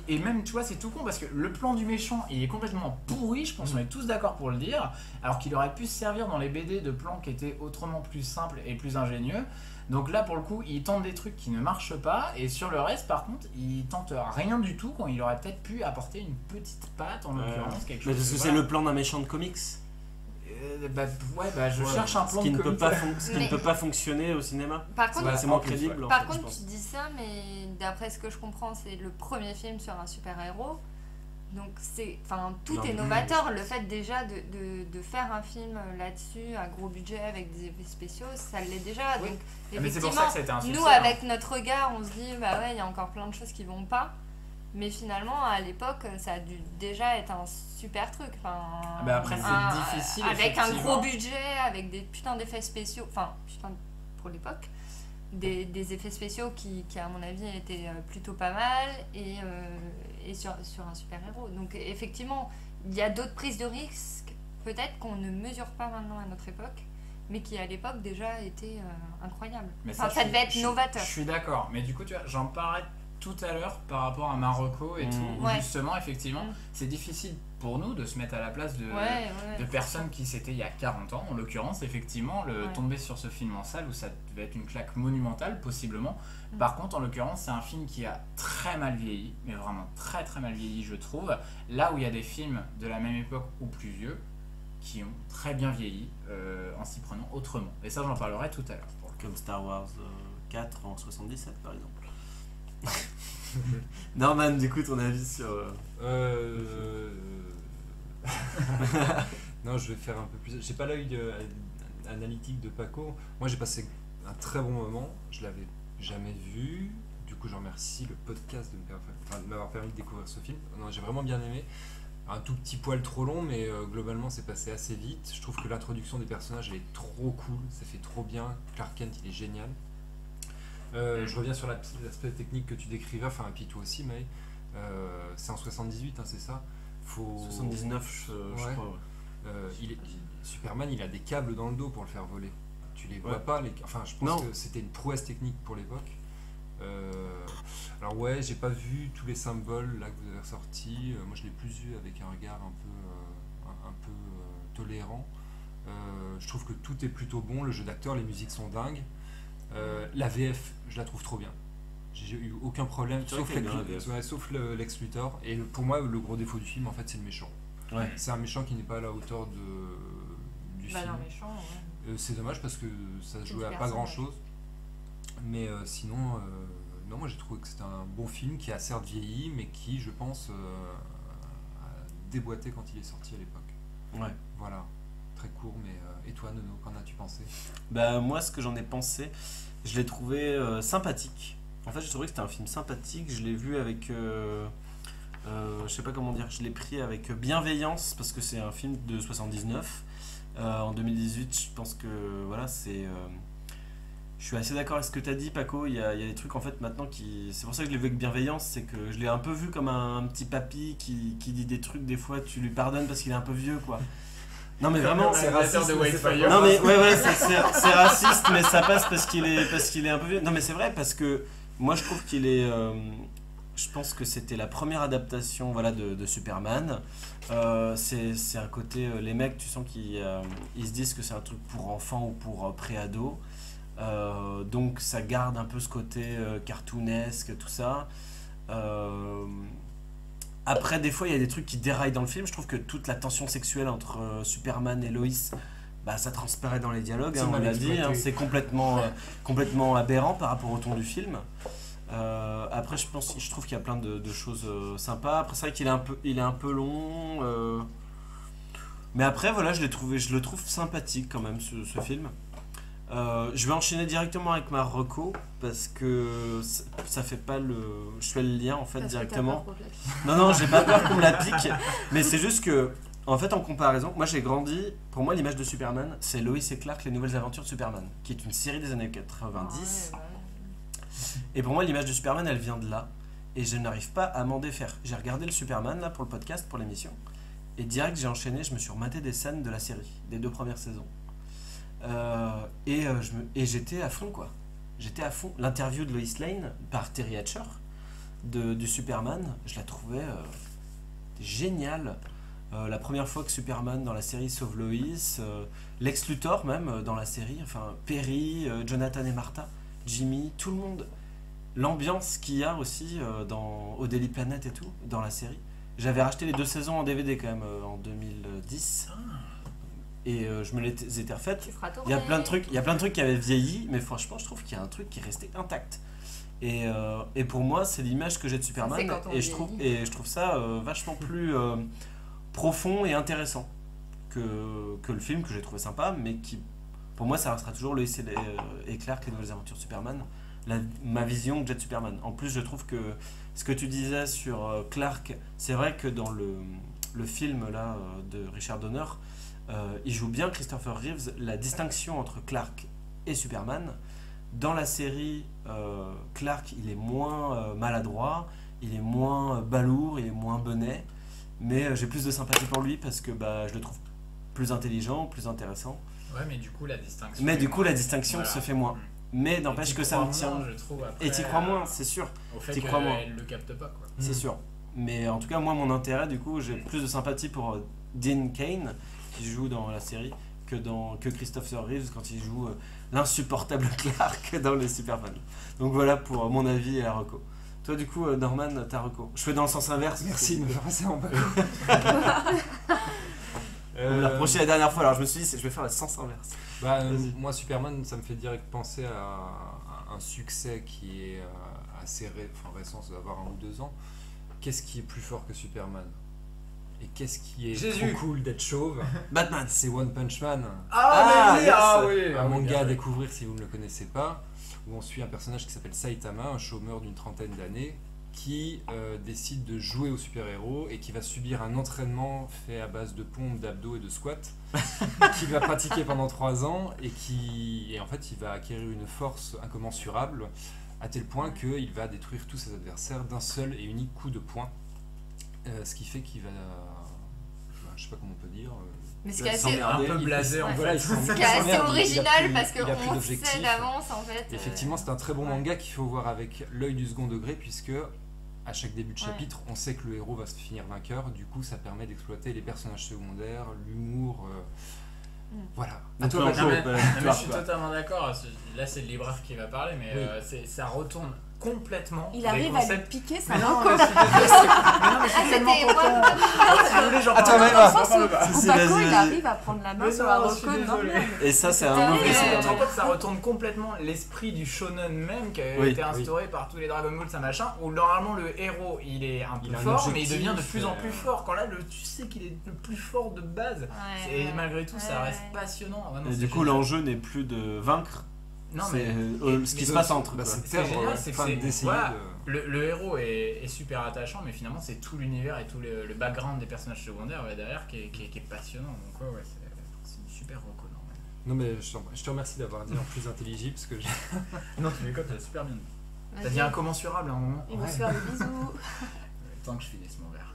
Et même, tu vois, c'est tout con parce que le plan du méchant, il est complètement pourri, je pense qu'on est tous d'accord pour le dire, alors qu'il aurait pu se servir dans les BD de plans qui étaient autrement plus simples et plus ingénieux. Donc là, pour le coup, il tente des trucs qui ne marchent pas, et sur le reste, par contre, il tente rien du tout quand il aurait peut-être pu apporter une petite patte, en l'occurrence, quelque Mais chose. parce que c'est voilà. le plan d'un méchant de comics. Je cherche un plan ce qui de ne peut com. pas fonctionner au cinéma. Par contre, C'est moins crédible. par en fait, je contre, pense. tu dis ça, mais d'après ce que je comprends, c'est le premier film sur un super-héros. Donc tout Non, est mais novateur. Le fait déjà de faire un film là-dessus, à gros budget, avec des effets spéciaux, ça l'est déjà. Oui. Donc Mais c'est pour ça effectivement, que ça a été un succès. nous, avec notre regard, on se dit, bah ouais, il y a encore plein de choses qui vont pas. Mais finalement, à l'époque, ça a dû déjà être un super truc. Après, c'est difficile, avec un effectivement. gros budget, avec des putains d'effets spéciaux. Pour l'époque. Des effets spéciaux qui, à mon avis, étaient plutôt pas mal. Et sur un super-héros. Donc, effectivement, il y a d'autres prises de risques, peut-être qu'on ne mesure pas maintenant à notre époque, mais qui, à l'époque, déjà étaient incroyables. Mais ça je devait être suis- novateur. Je suis d'accord, mais du coup, tu vois, j'en parlais tout à l'heure par rapport à Marocco et tout, où Ouais. justement, effectivement, Mm. c'est difficile pour nous de se mettre à la place de Ouais, personnes qui c'était il y a 40 ans, en l'occurrence, effectivement, Ouais. tomber sur ce film en salle où ça devait être une claque monumentale, possiblement. Mm. Par contre, en l'occurrence, c'est un film qui a très mal vieilli, mais vraiment très très mal vieilli, je trouve. Là où il y a des films de la même époque ou plus vieux qui ont très bien vieilli en s'y prenant autrement. Et ça, j'en parlerai tout à l'heure. pour le coup. Comme Star Wars 4 en 77 par exemple. Norman, du coup, ton avis sur. Non, je vais faire un peu plus. J'ai pas l'œil analytique de Paco. Moi, j'ai passé un très bon moment. Je l'avais jamais vu. Du coup, je remercie le podcast de m'avoir permis de découvrir ce film. Non, j'ai vraiment bien aimé. Un tout petit poil trop long, mais globalement, c'est passé assez vite. Je trouve que l'introduction des personnages elle est trop cool. Ça fait trop bien. Clark Kent, il est génial. Je reviens sur l'aspect technique que tu décrivais, et puis toi aussi, May. C'est en 78, hein, c'est ça? 79, je Ouais. crois. Ouais. Superman, il a des câbles dans le dos pour le faire voler. Tu les vois Ouais. pas. Je pense Non. que c'était une prouesse technique pour l'époque. Alors ouais, j'ai pas vu tous les symboles là que vous avez ressortis. Moi, je l'ai plus vu avec un regard un peu tolérant. Je trouve que tout est plutôt bon. Le jeu d'acteur, les musiques sont dingues. La VF, je la trouve trop bien. J'ai eu aucun problème, C'est vrai sauf qu'elle est bien, la VF. sauf Lex Luthor. Et pour moi, le gros défaut du film, en fait, c'est le méchant. Ouais. C'est un méchant qui n'est pas à la hauteur du film. Non, méchant, ouais. C'est dommage parce que ça C'est jouait à du pas grand personnage. chose. Mais sinon, non, moi j'ai trouvé que c'était un bon film qui a certes vieilli, mais qui, je pense, a déboîté quand il est sorti à l'époque. Ouais. Voilà, très court, mais et toi, Nono, qu'en as-tu pensé? Bah, moi, ce que j'en ai pensé, je l'ai trouvé sympathique. En fait, j'ai trouvé que c'était un film sympathique. Je l'ai vu avec. Je sais pas comment dire, je l'ai pris avec bienveillance parce que c'est un film de 79. En 2018, je pense que voilà, c'est. Je suis assez d'accord avec ce que tu as dit, Paco. Il y a des trucs en fait maintenant qui. C'est pour ça que je l'ai vu avec bienveillance, c'est que je l'ai un peu vu comme un petit papy qui dit des trucs, des fois tu lui pardonnes parce qu'il est un peu vieux, quoi. Non mais vraiment, C'est raciste de Whitefire. non mais ouais, c'est raciste, mais ça passe parce qu'il est un peu vieux. Non mais c'est vrai parce que moi je trouve qu'il est. Je pense que c'était la première adaptation, voilà, de Superman. C'est un côté, les mecs, tu sens qu'ils ils se disent que c'est un truc pour enfants ou pour pré-ados. Donc ça garde un peu ce côté cartoonesque, tout ça. Après, des fois, il y a des trucs qui déraillent dans le film. Je trouve que toute la tension sexuelle entre Superman et Lois, bah, ça transparaît dans les dialogues, C'est hein, on mal l'a dit. exploité. C'est complètement aberrant par rapport au ton du film. Après, je trouve qu'il y a plein de choses sympas. Après, c'est vrai qu'il est un peu long. Mais après, voilà, je le trouve sympathique quand même, ce film. Je vais enchaîner directement avec ma reco parce que ça fait pas le. Je fais le lien en fait Parce que t'as directement. peur qu'on te la pique. Non, j'ai pas peur qu'on me la pique, mais c'est juste que, en fait, en comparaison, moi j'ai grandi. Pour moi, l'image de Superman, c'est Lois et Clark, les nouvelles aventures de Superman, qui est une série des années 90. Ah ouais, Et pour moi, l'image de Superman, elle vient de là. Et je n'arrive pas à m'en défaire. J'ai regardé le Superman là pour le podcast, pour l'émission. Et direct, j'ai enchaîné, je me suis rematé des scènes de la série, des 2 premières saisons. Et j'étais à fond, quoi. J'étais à fond. L'interview de Lois Lane par Terry Hatcher du Superman, je la trouvais géniale. La première fois que Superman dans la série sauve Lois, Lex Luthor même dans la série, enfin Perry, Jonathan et Martha, Jimmy, tout le monde. L'ambiance qu'il y a aussi au Daily Planet et tout, dans la série. J'avais racheté les 2 saisons en DVD quand même en 2010. et je me les étais refaites. Tu feras Il y a tourner. plein de trucs qui avaient vieilli, mais franchement, je trouve qu'il y a un truc qui est resté intact. Et pour moi, c'est l'image que j'ai de Superman, C'est quand on et je trouve ça vachement plus profond et intéressant que le film que j'ai trouvé sympa, mais qui, pour moi, ça restera toujours Lois et Clark, les nouvelles aventures de Superman, ma vision que j'ai de Superman. En plus, je trouve que ce que tu disais sur Clark, c'est vrai que dans le film là de Richard Donner, il joue bien Christopher Reeves la distinction entre Clark et Superman. Dans la série, Clark, il est moins maladroit, il est moins balourd, il est moins benet, mais j'ai plus de sympathie pour lui parce que je le trouve plus intelligent, plus intéressant. Ouais, mais du coup, la distinction. Mais du coup, la distinction se fait moins. Mais Et n'empêche t'y que ça crois me tient. moins, je trouve, après, Et t'y crois moins, c'est sûr. Au fait t'y crois moins. qu'elle le capte pas, quoi. C'est sûr. Mais en tout cas, moi, mon intérêt, du coup, j'ai plus de sympathie pour Dean Cain, qui joue dans la série, que Christopher Reeves quand il joue l'insupportable Clark dans les Superman. Donc voilà pour mon avis et la reco. Toi, du coup, Norman, ta reco. Je fais dans le sens inverse. Merci de me faire passer en bas. On me l'a reproché la dernière fois, alors je me suis dit, je vais faire le sens inverse. Vas-y. Moi, Superman, ça me fait direct penser à un succès qui est assez récent, ça doit avoir 1 ou 2 ans. Qu'est-ce qui est plus fort que Superman? Et qu'est-ce qui est Jésus. trop cool d'être chauve? Batman. C'est One Punch Man. Ah, mais oui, yes. oui. Un manga à découvrir si vous ne le connaissez pas, où on suit un personnage qui s'appelle Saitama, un chômeur d'une trentaine d'années, qui décide de jouer au super-héros et qui va subir un entraînement fait à base de pompes, d'abdos et de squats, qu'il va pratiquer pendant 3 ans et en fait il va acquérir une force incommensurable à tel point qu'il va détruire tous ses adversaires d'un seul et unique coup de poing. Ce qui fait qu'il va, je sais pas comment on peut dire, Mais ce Là, qui est sans assez, merde. Un peu blasé, en voilà, fait. il s'emmerde, ce qui est assez il a original plus- parce il a plus qu'on d'objectif. sait d'avance en fait. Effectivement, c'est un très bon ouais. manga qu'il faut voir avec l'œil du second degré, puisque à chaque début de Ouais. chapitre, on sait que le héros va se finir vainqueur. Du coup, ça permet d'exploiter les personnages secondaires, l'humour. Voilà. À toi, Non, Marco, mais- bah, non, mais toi, je suis quoi. totalement d'accord. Là, c'est le libraire qui va parler, mais Oui. ça retourne complètement. Il les arrive à lui concepts. piquer sa Mais non, reco. mais je suis désolé. Mais non, mais je suis Ah, tellement c'était content. Si vous voulez, j'en Attends, parle. mais Dans le va. sens où Vas-y, Paco, vas-y, il vas-y. arrive à prendre la main Mais sur non, la je reco suis désolé. normale. Et ça, c'est un Putain, mauvais mais- Tu signe. te rends compte, ça retourne complètement l'esprit du shonen même qui a Oui, été instauré par tous les Dragon Ball, ça machin, où normalement le héros il est un peu Il a un fort, mais il objectif, devient de plus en plus fort. Quand là, tu sais qu'il est le plus fort de base. Ouais, Et ouais. malgré tout, ça Ouais, reste ouais. passionnant. Ah, non, Et c'est du coup, génial. l'enjeu n'est plus de vaincre, Non, c'est mais ce qui se passe entre. Bah, quoi. c'est Ce qui est perdre, génial, c'est que enfin, c'est- d'essayer voilà. de... le héros est super attachant, mais finalement, c'est tout l'univers et tout le background des personnages secondaires derrière qui est passionnant. Donc, ouais, c'est une super reco. Non, mais je te remercie d'avoir dit en plus intelligible, parce que Non, tu m'écoutes, t'as super bien dit. T'as Vas-y. dit incommensurable à un moment. Il va se faire des bisous. Tant que je finisse mon verre.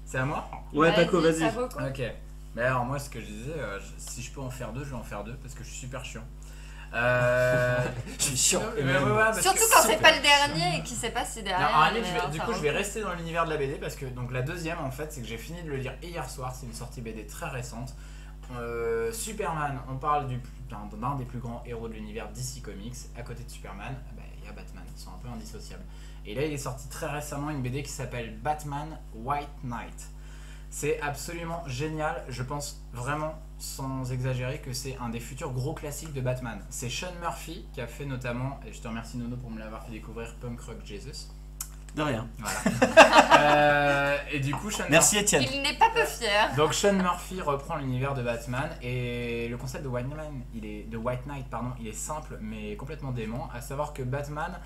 C'est à moi? Ouais, Paco, vas-y. ta reco. Ok. Mais alors moi ce que je disais, si je peux en faire 2, je vais en faire 2 parce que je suis super chiant. je suis chiant. Parce Surtout que- quand c'est pas le dernier et qu'il sait pas si Non, derrière. en il réalité, va du faire coup, un je vais reco. rester dans l'univers de la BD parce que donc la deuxième en fait, c'est que j'ai fini de le lire hier soir. C'est une sortie BD très récente. Superman, on parle d'un des plus grands héros de l'univers DC Comics. À côté de Superman, il y a Batman. Ils sont un peu indissociables. Et là, il est sorti très récemment une BD qui s'appelle Batman White Knight. C'est absolument génial. Je pense vraiment, sans exagérer, que c'est un des futurs gros classiques de Batman. C'est Sean Murphy qui a fait notamment, et je te remercie Nono pour me l'avoir fait découvrir, Punk Rock Jesus. De rien. Voilà. Et du coup, Sean Merci Étienne. Il n'est pas peu fier. Donc Sean Murphy reprend l'univers de Batman et le concept de White Knight, il est simple mais complètement dément. À savoir que Batman,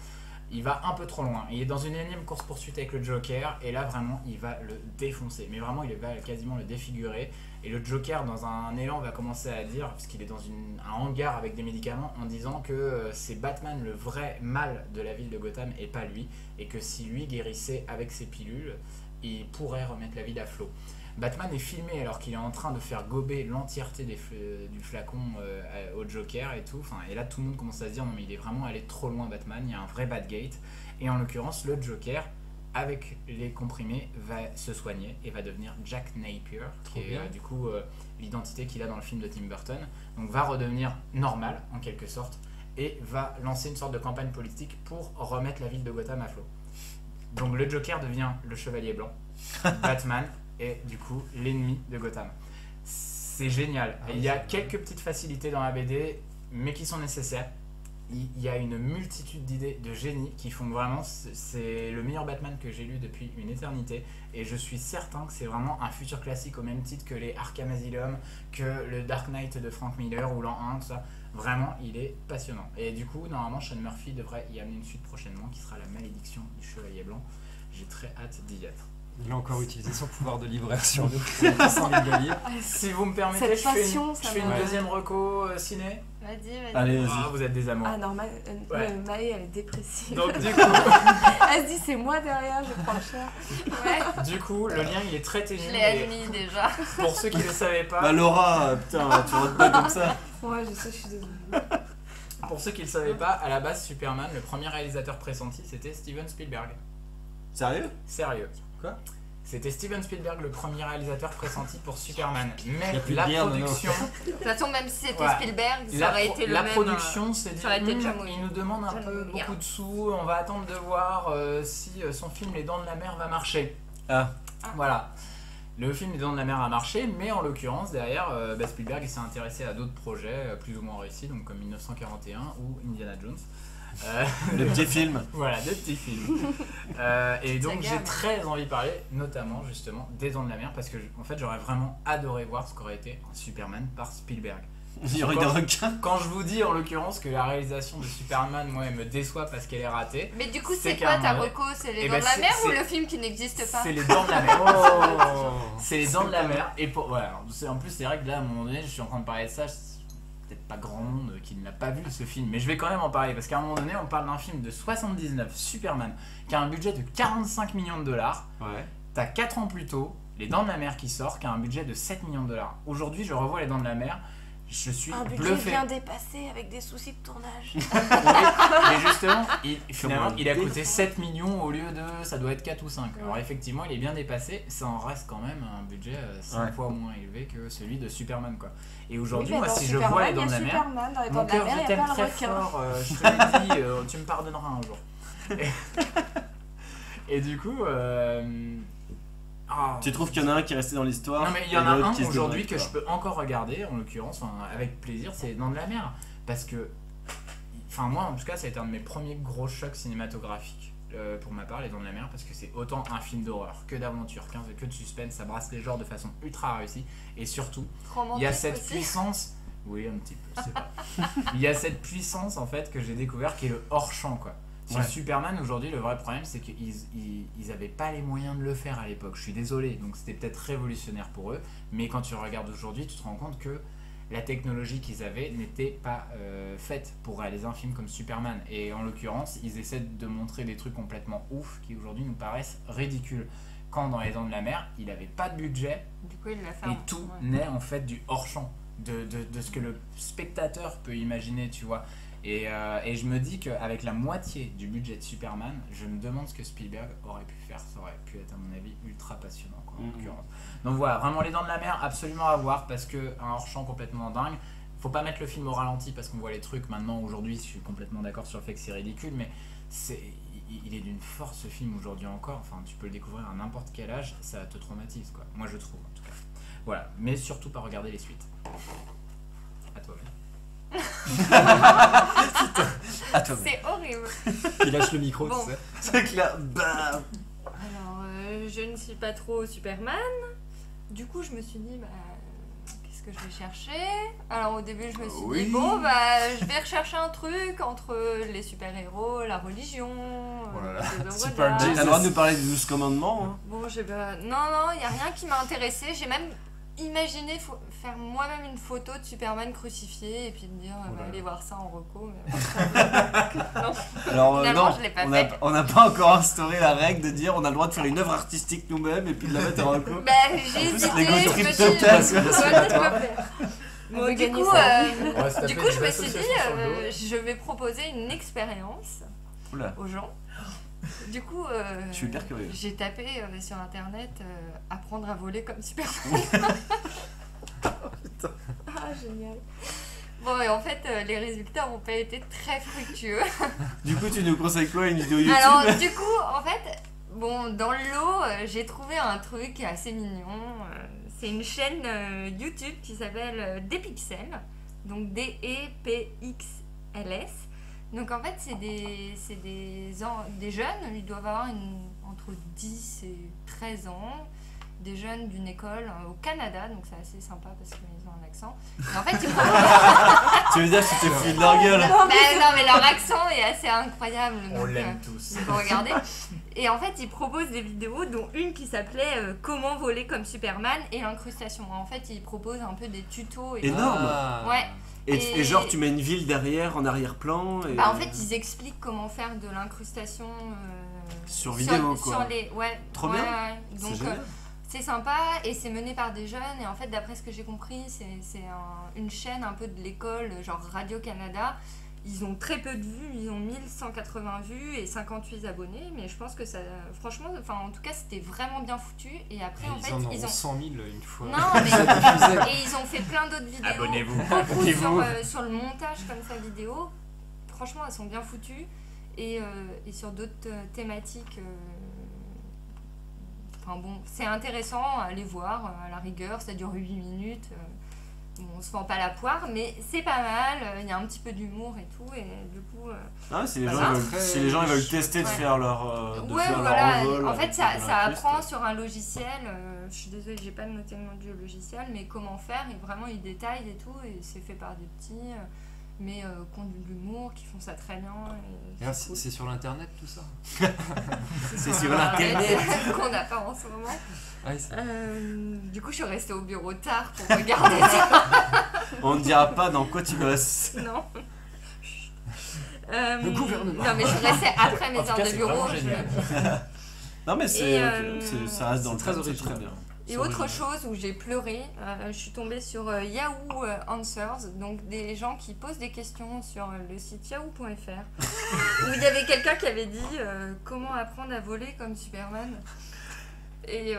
il va un peu trop loin. Il est dans une énième course-poursuite avec le Joker et là vraiment il va le défoncer. Mais vraiment il va quasiment le défigurer. Et le Joker dans un élan va commencer à dire, parce qu'il est dans un hangar avec des médicaments, en disant que c'est Batman le vrai mal de la ville de Gotham et pas lui. Et que si lui guérissait avec ses pilules, il pourrait remettre la ville à flot. Batman est filmé alors qu'il est en train de faire gober l'entièreté du flacon au Joker et tout. Enfin, et là, tout le monde commence à se dire non, mais il est vraiment allé trop loin, Batman. Il y a un vrai Batgate. Et en l'occurrence, le Joker, avec les comprimés, va se soigner et va devenir Jack Napier, qui est bien. du coup l'identité qu'il a dans le film de Tim Burton. Donc, va redevenir normal en quelque sorte et va lancer une sorte de campagne politique pour remettre la ville de Gotham à flot. Donc, le Joker devient le Chevalier Blanc. Batman est du coup l'ennemi de Gotham. C'est génial. Ah Et oui, il y a c'est quelques petites facilités dans la BD, mais qui sont nécessaires. Il y a une multitude d'idées de génie qui font que vraiment, c'est le meilleur Batman que j'ai lu depuis une éternité. Et je suis certain que c'est vraiment un futur classique au même titre que les Arkham Asylum, que le Dark Knight de Frank Miller ou l'an 1, tout ça. Vraiment, il est passionnant. Et du coup, normalement, Sean Murphy devrait y amener une suite prochainement qui sera La Malédiction du Chevalier Blanc. J'ai très hâte d'y être. Il a encore utilisé son pouvoir de libraire sur nous. Sans les lire. Si vous me permettez, Cette je fais passion, une, ça je fais une m'a- deuxième reco ciné. Vas-y. Allez, vas-y. Ah, vous êtes des amours. Ah non, Ouais. Maë, elle est dépressive. Donc du coup, Elle se dit c'est moi derrière, je prends cher. Ouais, du coup, le lien il est très ténu. je l'ai et admis déjà. pour ceux qui ne le savaient pas, Bah Laura, putain, tu rentres pas comme ça. Ouais, je sais, je suis désolée. pour ceux qui ne le savaient pas, à la base Superman, le premier réalisateur pressenti, c'était Steven Spielberg. Sérieux? Sérieux. Quoi? C'était Steven Spielberg le premier réalisateur pressenti pour Superman. Y a Mais plus de la bière, Nono. production, De toute façon, même si c'était Ouais. Spielberg, ça aurait été le la même. production s'est dit, ça aurait été déjà mauvais. il nous demande un Déjà peu mauvais. beaucoup de sous, on va attendre de voir si son film Les Dents de la Mer va marcher. Ah. Voilà. Le film Les Dents de la Mer a marché, mais en l'occurrence derrière, Spielberg il s'est intéressé à d'autres projets plus ou moins réussis, donc comme 1941 ou Indiana Jones. Le petit film. Voilà, des petits films. Et donc Saga, j'ai mais- très envie de parler, notamment justement des Dents de la Mer, parce que en fait j'aurais vraiment adoré voir ce qu'aurait été un Superman par Spielberg. Il y aurait des requins. Quand je vous dis en l'occurrence que la réalisation de Superman, moi, elle me déçoit parce qu'elle est ratée, Mais du coup, C'est c'est quoi ta carrément- reco? C'est les Eh dents ben, de la c'est- mer ou c'est- le film qui n'existe pas? c'est les Dents de la Mer. Oh. C'est les Dents de la Mer. Et pour, ouais, alors, en plus, c'est vrai que là, à un moment donné, je suis en train de parler de ça. Peut-être pas grand monde qui ne l'a pas vu ce film, mais je vais quand même en parler parce qu'à un moment donné, on parle d'un film de 79, Superman, qui a un budget de 45 millions de dollars. Ouais. T'as 4 ans plus tôt, Les Dents de la Mer qui sort, qui a un budget de 7 millions de dollars. Aujourd'hui, je revois Les Dents de la Mer, je suis Un budget bluffé. bien dépassé avec des soucis de tournage. Mais justement, finalement, Comment il a on coûté 7 millions au lieu de, ça doit être 4 ou 5. Alors effectivement, il est bien dépassé, ça en reste quand même un budget 5 Ouais. fois moins élevé que celui de Superman, quoi. Et aujourd'hui, Oui, moi, dans si je Superman, vois Les il y Dents a de la Mer, Superman, dans les mon Dents de la cœur, mer, je il y a t'aime pas le très requin. fort, je te l'ai dit, tu me pardonneras un jour. Et du coup, ah. Tu trouves qu'il y en a un qui est resté dans l'histoire? Non mais il y en et a l'autre un qui se aujourd'hui démarque, que je peux encore regarder, en l'occurrence, enfin, avec plaisir, c'est Dents de la Mer. Parce que, enfin moi en tout cas, ça a été un de mes premiers gros chocs cinématographiques pour ma part, Les Dents de la Mer, parce que c'est autant un film d'horreur que d'aventure, que de suspense, ça brasse les genres de façon ultra réussie. Et surtout, il y a cette aussi. puissance, oui un petit peu, c'est pas. Il y a cette puissance en fait que j'ai découvert qui est le hors-champ quoi. Sur Ouais. Superman aujourd'hui, le vrai problème c'est qu'ils avaient pas les moyens de le faire à l'époque. Je suis désolé, donc c'était peut-être révolutionnaire pour eux, mais quand tu regardes aujourd'hui, tu te rends compte que la technologie qu'ils avaient n'était pas faite pour réaliser un film comme Superman. Et en l'occurrence, ils essaient de montrer des trucs complètement ouf qui aujourd'hui nous paraissent ridicules. Quand dans Les Dents de la Mer, il n'avait pas de budget Du coup, il l'a fait. et en- tout ouais. naît en fait du hors-champ, de ce que le spectateur peut imaginer, tu vois. Et je me dis qu'avec la moitié du budget de Superman, je me demande ce que Spielberg aurait pu faire. Ça aurait pu être, à mon avis, ultra passionnant, quoi, en l'occurrence. Donc voilà, vraiment Les Dents de la Mer, absolument à voir, parce qu'un hors-champ complètement dingue. Faut pas mettre le film au ralenti parce qu'on voit les trucs maintenant, aujourd'hui, je suis complètement d'accord sur le fait que c'est ridicule, mais il est d'une force ce film aujourd'hui encore. Enfin, tu peux le découvrir à n'importe quel âge, ça te traumatise, quoi. Moi, je trouve, en tout cas. Voilà, mais surtout pas regarder les suites. À toi, Ben. À toi. C'est horrible. Il lâche le micro, Bon. tu sais. C'est clair. Bam. Alors, je ne suis pas trop Superman. Du coup, je me suis dit, bah, qu'est-ce que je vais chercher? Alors, au début, je me suis Oui. dit, bon, bah, je vais rechercher un truc entre les super-héros, la religion, Voilà. les œuvres Super d'art. T'as le droit de nous parler des 12 commandements. Hein. Bon, j'ai pas... Non, il n'y a rien qui m'a intéressé. J'ai même imaginé faire moi-même une photo de Superman crucifié et puis me dire, Oh là là. allez voir ça en reco. Mais... non. Alors Finalement, non, je l'ai pas on fait. n'a pas encore instauré la règle de dire on a le droit de faire une œuvre artistique nous-mêmes et puis de la mettre en reco. Bah, j'ai En plus, hésité, l'ego je me trip suis dit, total, ça doit me plaire. Elle Bon, veut du gagner coup, sa vie. On va se taper du coup, des je me suis dit, associations sur le dos. je vais proposer une expérience Oula, aux gens. Du coup, je suis hyper curieux. j'ai tapé sur internet apprendre à voler comme Superman. Ah, génial. Bon, et en fait, les résultats n'ont pas été très fructueux. Du coup, tu nous conseilles quoi, une vidéo YouTube? Alors, du coup, en fait, bon, dans le lot, j'ai trouvé un truc assez mignon. C'est une chaîne YouTube qui s'appelle Depixels, donc D-E-P-X-L-S. Donc en fait, c'est des jeunes, ils doivent avoir entre 10 et 13 ans, des jeunes d'une école au Canada, donc c'est assez sympa parce qu'ils ont un accent. Et en fait, Tu veux dire que tu t'es foutu de leur gueule? non, mais leur accent est assez incroyable. On donc, l'aime tous. il faut regarder. Et en fait, ils proposent des vidéos, dont une qui s'appelait Comment voler comme Superman et l'incrustation. En fait, ils proposent un peu des tutos. Et Énorme. Ouais. Et genre, tu mets une ville derrière, en arrière-plan. Et... Bah, en fait, ils expliquent comment faire de l'incrustation sur vidéo, quoi. Sur les... Ouais. Trop ouais, bien. Ouais. Donc, C'est génial. c'est sympa et c'est mené par des jeunes. Et en fait, d'après ce que j'ai compris, c'est une chaîne un peu de l'école, genre Radio-Canada. Ils ont très peu de vues, ils ont 1180 vues et 58 abonnés, mais je pense que ça, franchement, enfin en tout cas c'était vraiment bien foutu. Et après en fait ils ont 100 000 une fois. Non mais et ils ont fait plein d'autres vidéos. Abonnez-vous. Beaucoup sur le montage comme ça vidéo. Franchement elles sont bien foutues et sur d'autres thématiques. Enfin bon, c'est intéressant à aller voir à la rigueur, ça dure 8 minutes. Bon, on se vend pas la poire, mais c'est pas mal, il y a un petit peu d'humour et tout, et du coup... Ah, si les bah, gens, très- ils veulent tester de Ouais. faire leur, ouais, faire voilà, leur envol en fait avec ça de apprend l'incruste. sur un logiciel, je suis désolée, j'ai pas noté le nom du logiciel, mais comment faire, et vraiment ils détaillent et tout, et c'est fait par des petits, mais qui ont de l'humour, qui font ça très bien. Et Et c'est sur l'internet tout ça? C'est sur l'internet. qu'on n'a pas en ce moment. Ouais, c'est- Du coup je suis restée au bureau tard pour regarder ça. On ne dira pas dans quoi tu bosses. Non. Le gouvernement. Non mais je restais après mes En tout heures cas, de c'est bureau. vraiment génial. Non, mais Et, ça reste dans le c'est très thème, c'est original. très bien. Et autre chose où j'ai pleuré, je suis tombée sur Yahoo Answers, donc des gens qui posent des questions sur le site yahoo.fr, où il y avait quelqu'un qui avait dit comment apprendre à voler comme Superman. Et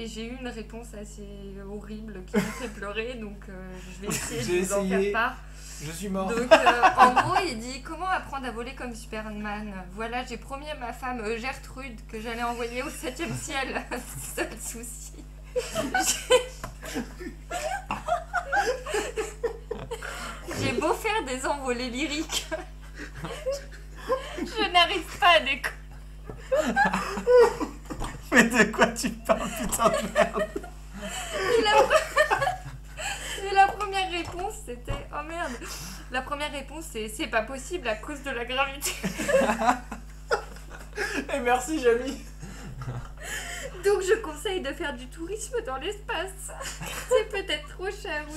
j'ai eu une réponse assez horrible qui m'a fait pleurer, donc je vais essayer J'ai de vous en essayé. faire part. Je suis mort. Donc en gros il dit comment apprendre à voler comme Superman. Voilà, j'ai promis à ma femme Gertrude que j'allais envoyer au 7e ciel. Seul souci. J'ai beau faire des envolées lyriques. Je n'arrive pas à décoller. Mais de quoi tu parles, putain de merde? Et la première réponse c'était oh merde. La première réponse c'est pas possible à cause de la gravité. Et merci, Jamie. Donc je conseille de faire du tourisme dans l'espace. C'est peut-être trop cher ou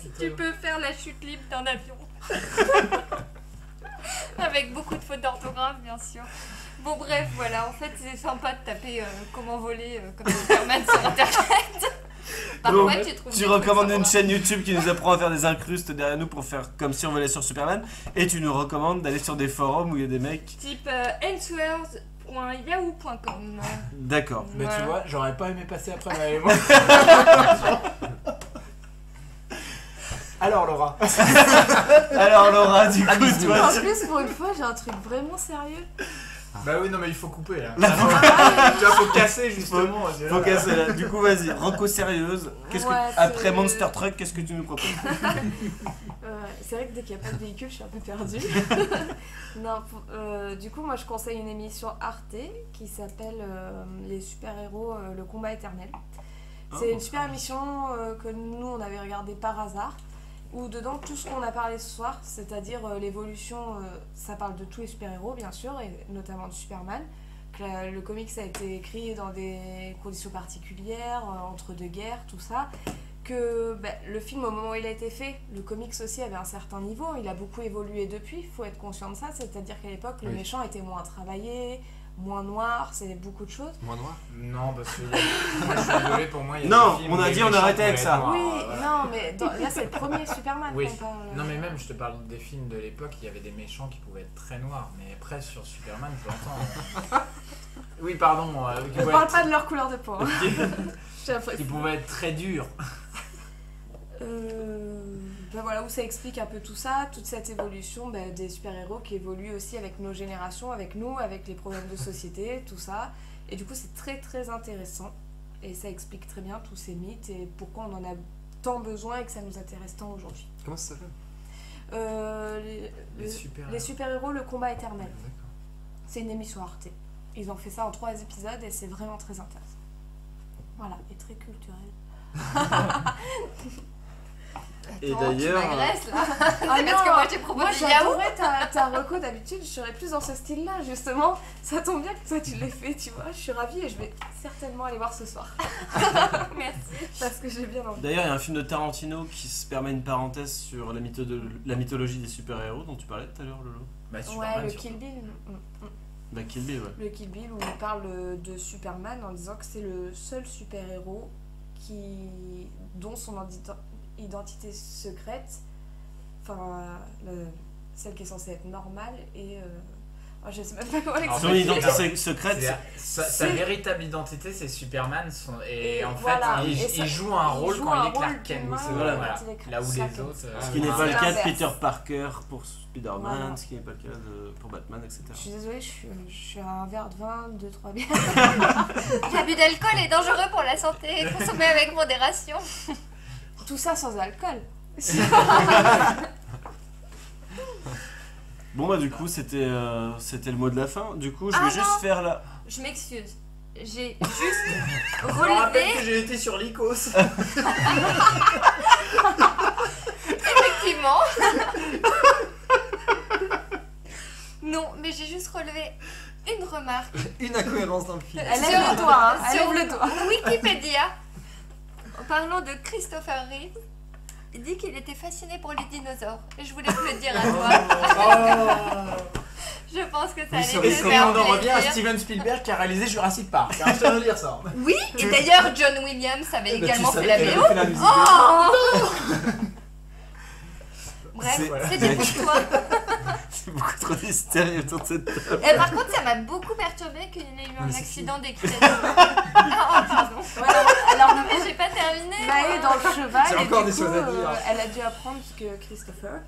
si tu peux faire la chute libre d'un avion. Avec beaucoup de fautes d'orthographe bien sûr. Bon bref voilà, en fait c'est sympa de taper comment voler comme Superman sur internet. Donc, Parfois, tu trouves tu des recommandes trucs une sympas. chaîne YouTube qui nous apprend à faire des incrustes derrière nous pour faire comme si on volait sur Superman. Et tu nous recommandes d'aller sur des forums où il y a des mecs. Type answers.yahoo.com. D'accord. Mais Voilà. tu vois, j'aurais pas aimé passer après ma mémoire. Alors Laura. Alors Laura, du coup, bisous. toi, En plus, pour une fois, j'ai un truc vraiment sérieux. Bah oui, non mais il faut couper là. Tu vois, faut casser justement. faut casser là. Du coup, vas-y, Rocco sérieuse. Qu'est-ce Ouais, que après c'est- Monster Truck, qu'est-ce que tu nous proposes? C'est vrai que dès qu'il n'y a pas de véhicule, je suis un peu perdue. Non, du coup, moi je conseille une émission Arte qui s'appelle Les super-héros, le combat éternel. C'est une super émission que nous on avait regardée par hasard, où dedans tout ce qu'on a parlé ce soir, c'est-à-dire l'évolution, ça parle de tous les super-héros bien sûr, et notamment de Superman. Que le comics a été écrit dans des conditions particulières, entre deux guerres, tout ça. Que le film, au moment où il a été fait, le comics aussi avait un certain niveau, il a beaucoup évolué depuis, il faut être conscient de ça, c'est-à-dire qu'à l'époque, le Oui. méchant était moins travaillé, moins noir, c'est beaucoup de choses. Moins noir? Non, parce que moi je suis désolé, pour moi il y a Non, des films on a où les dit on méchants arrêtait avec pouvaient ça. être noirs, Oui, voilà. non, mais là c'est le premier Superman Oui. qu'on parle. Non mais même je te parle des films de l'époque, il y avait des méchants qui pouvaient être très noirs, mais après sur Superman je l'entends. Oui pardon, qui Ne pouvaient parle être- pas de leur couleur de peau. Hein. J'ai qui l'impression. pouvaient être très durs. Voilà où ça explique un peu tout ça, toute cette évolution des super-héros qui évoluent aussi avec nos générations, avec nous, avec les problèmes de société, tout ça. Et du coup c'est très très intéressant. Et ça explique très bien tous ces mythes et pourquoi on en a tant besoin et que ça nous intéresse tant aujourd'hui. Comment ça s'appelle? Les super-héros, le combat éternel. D'accord. C'est une émission Arte. Ils ont fait ça en 3 épisodes et c'est vraiment très intéressant. Voilà, et très culturel. Et Attends, d'ailleurs, tu m'agresses là. Ah C'est parce que moi j'ai moi proposé yaourt. j'adorais ta reco d'habitude, je serais plus dans ce style-là justement. Ça tombe bien que toi tu l'aies fait, tu vois. Je suis ravie et je vais certainement aller voir ce soir. Merci. Parce que j'ai bien envie. d'ailleurs, il y a un film de Tarantino qui se permet une parenthèse sur la mythologie des super-héros dont tu parlais tout à l'heure, Lolo. Bah, Ouais, Superman, le surtout. Kill Bill. Bah, Kill Bill, ouais. Le Kill Bill où il parle de Superman en disant que c'est le seul super-héros dont son identité secrète, enfin celle qui est censée être normale et je sais même pas comment En l'expliquer. Son identité secrète, Sa véritable identité, c'est Superman. Et Et en voilà. fait, Et ça- il joue un rôle joue quand un il est Clark rôle Kent. d'humain Voilà. Voilà. quand il est Clark Là où les Kent. autres. ce qui n'est Ah, pas le c'est cas de l'inverse. Peter Parker pour Spider-Man, Voilà. ce qui n'est pas le cas pour Batman, etc. Je suis désolée, je suis à un verre de vin, 2-3 bières. L'abus d'alcool est dangereux pour la santé. Consommez avec modération. Tout ça sans alcool. Bon bah du coup c'était le mot de la fin. Du coup je Ah vais juste non. faire la... Je m'excuse. J'ai juste Je me rappelle relevé, que j'ai été sur l'Icos. effectivement. Non, mais j'ai juste relevé une remarque. Une incohérence dans le film. Elle lève le doigt, hein. Elle Sur lève le doigt. Wikipédia, en parlant de Christopher Reeve, il dit qu'il était fasciné pour les dinosaures. Et je voulais te le dire à toi. Je pense que ça Oui, allait sur te Et les faire on en revient à plaisir. Steven Spielberg qui a réalisé Jurassic Park. Hein, je tiens à dire ça. Oui, et d'ailleurs John Williams avait également fait la qu'il BO. avait fait la musique. Oh Bref, C'est- c'était pour toi. C'est beaucoup trop d'hystérie autour de cette table. Et par contre, ça m'a beaucoup perturbé qu'il y ait eu un Mais c'est accident d'équitation. Ah, pardon. Alors, Non, mais j'ai pas terminé. Maë moi. dans le cheval, J'ai et encore du des coup, choses à dire. elle a dû apprendre que Christopher,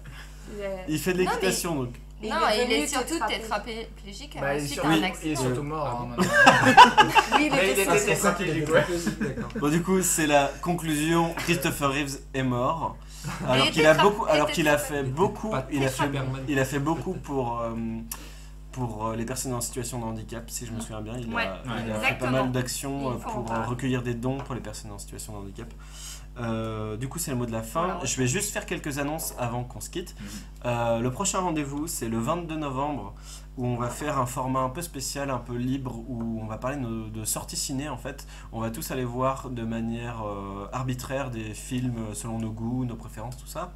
Il fait de Non, mais- l'équitation donc. il Non, est il est devenu surtout tétraplégique. tétraplégique Bah, il est suite sur- à un il est accident. surtout mort. hein, maintenant. Oui, il Mais il était était C'est pour ça qu'il était tétraplégique, ouais. d'accord. Bon du coup c'est la conclusion. Christopher Reeves est mort. Alors Et qu'il a tétra- beaucoup, et alors qu'il a tétra- fait beaucoup, Pas il a fait beaucoup pour les personnes en situation de handicap, si je me souviens bien. Il Ouais, a fait pas exactement. mal d'actions Il faut en pour parler. recueillir des dons pour les personnes en situation de handicap. Du coup, c'est le mot de la fin. Voilà. Je vais juste faire quelques annonces avant qu'on se quitte. Le prochain rendez-vous, c'est le 22 novembre, où on va faire un format un peu spécial, un peu libre, où on va parler de sorties ciné en fait. On va tous aller voir de manière arbitraire des films selon nos goûts, nos préférences, tout ça,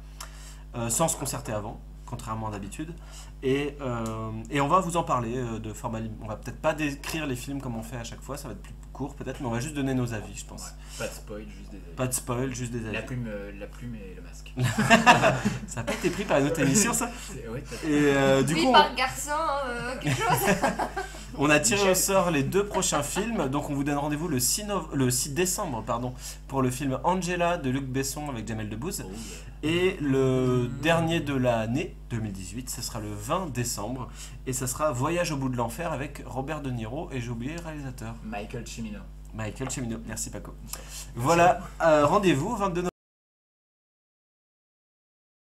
sans se concerter avant, contrairement à d'habitude. Et on va vous en parler de format libre. On va peut-être pas décrire les films comme on fait à chaque fois, ça va être plus court peut-être, mais on va juste donner nos avis, je pense. Pas de spoil, juste des avis. Pas de spoil, juste des avis. La plume et le masque. Ça n'a pas été pris par une autre émission, ça. Oui, t'as- Et du Oui, coup, par garçon, quelque chose. on a tiré au sort les 2 prochains films. Donc, on vous donne rendez-vous le 6 décembre pour le film Angela de Luc Besson avec Jamel Debbouze. Oh, yeah. Et le dernier de l'année 2018, ce sera le 20 décembre. Et ça sera Voyage au bout de l'enfer avec Robert De Niro. Et j'ai oublié le réalisateur. Michael Cimino. Michael Cimino. Merci Paco. Voilà, rendez-vous au 22 novembre.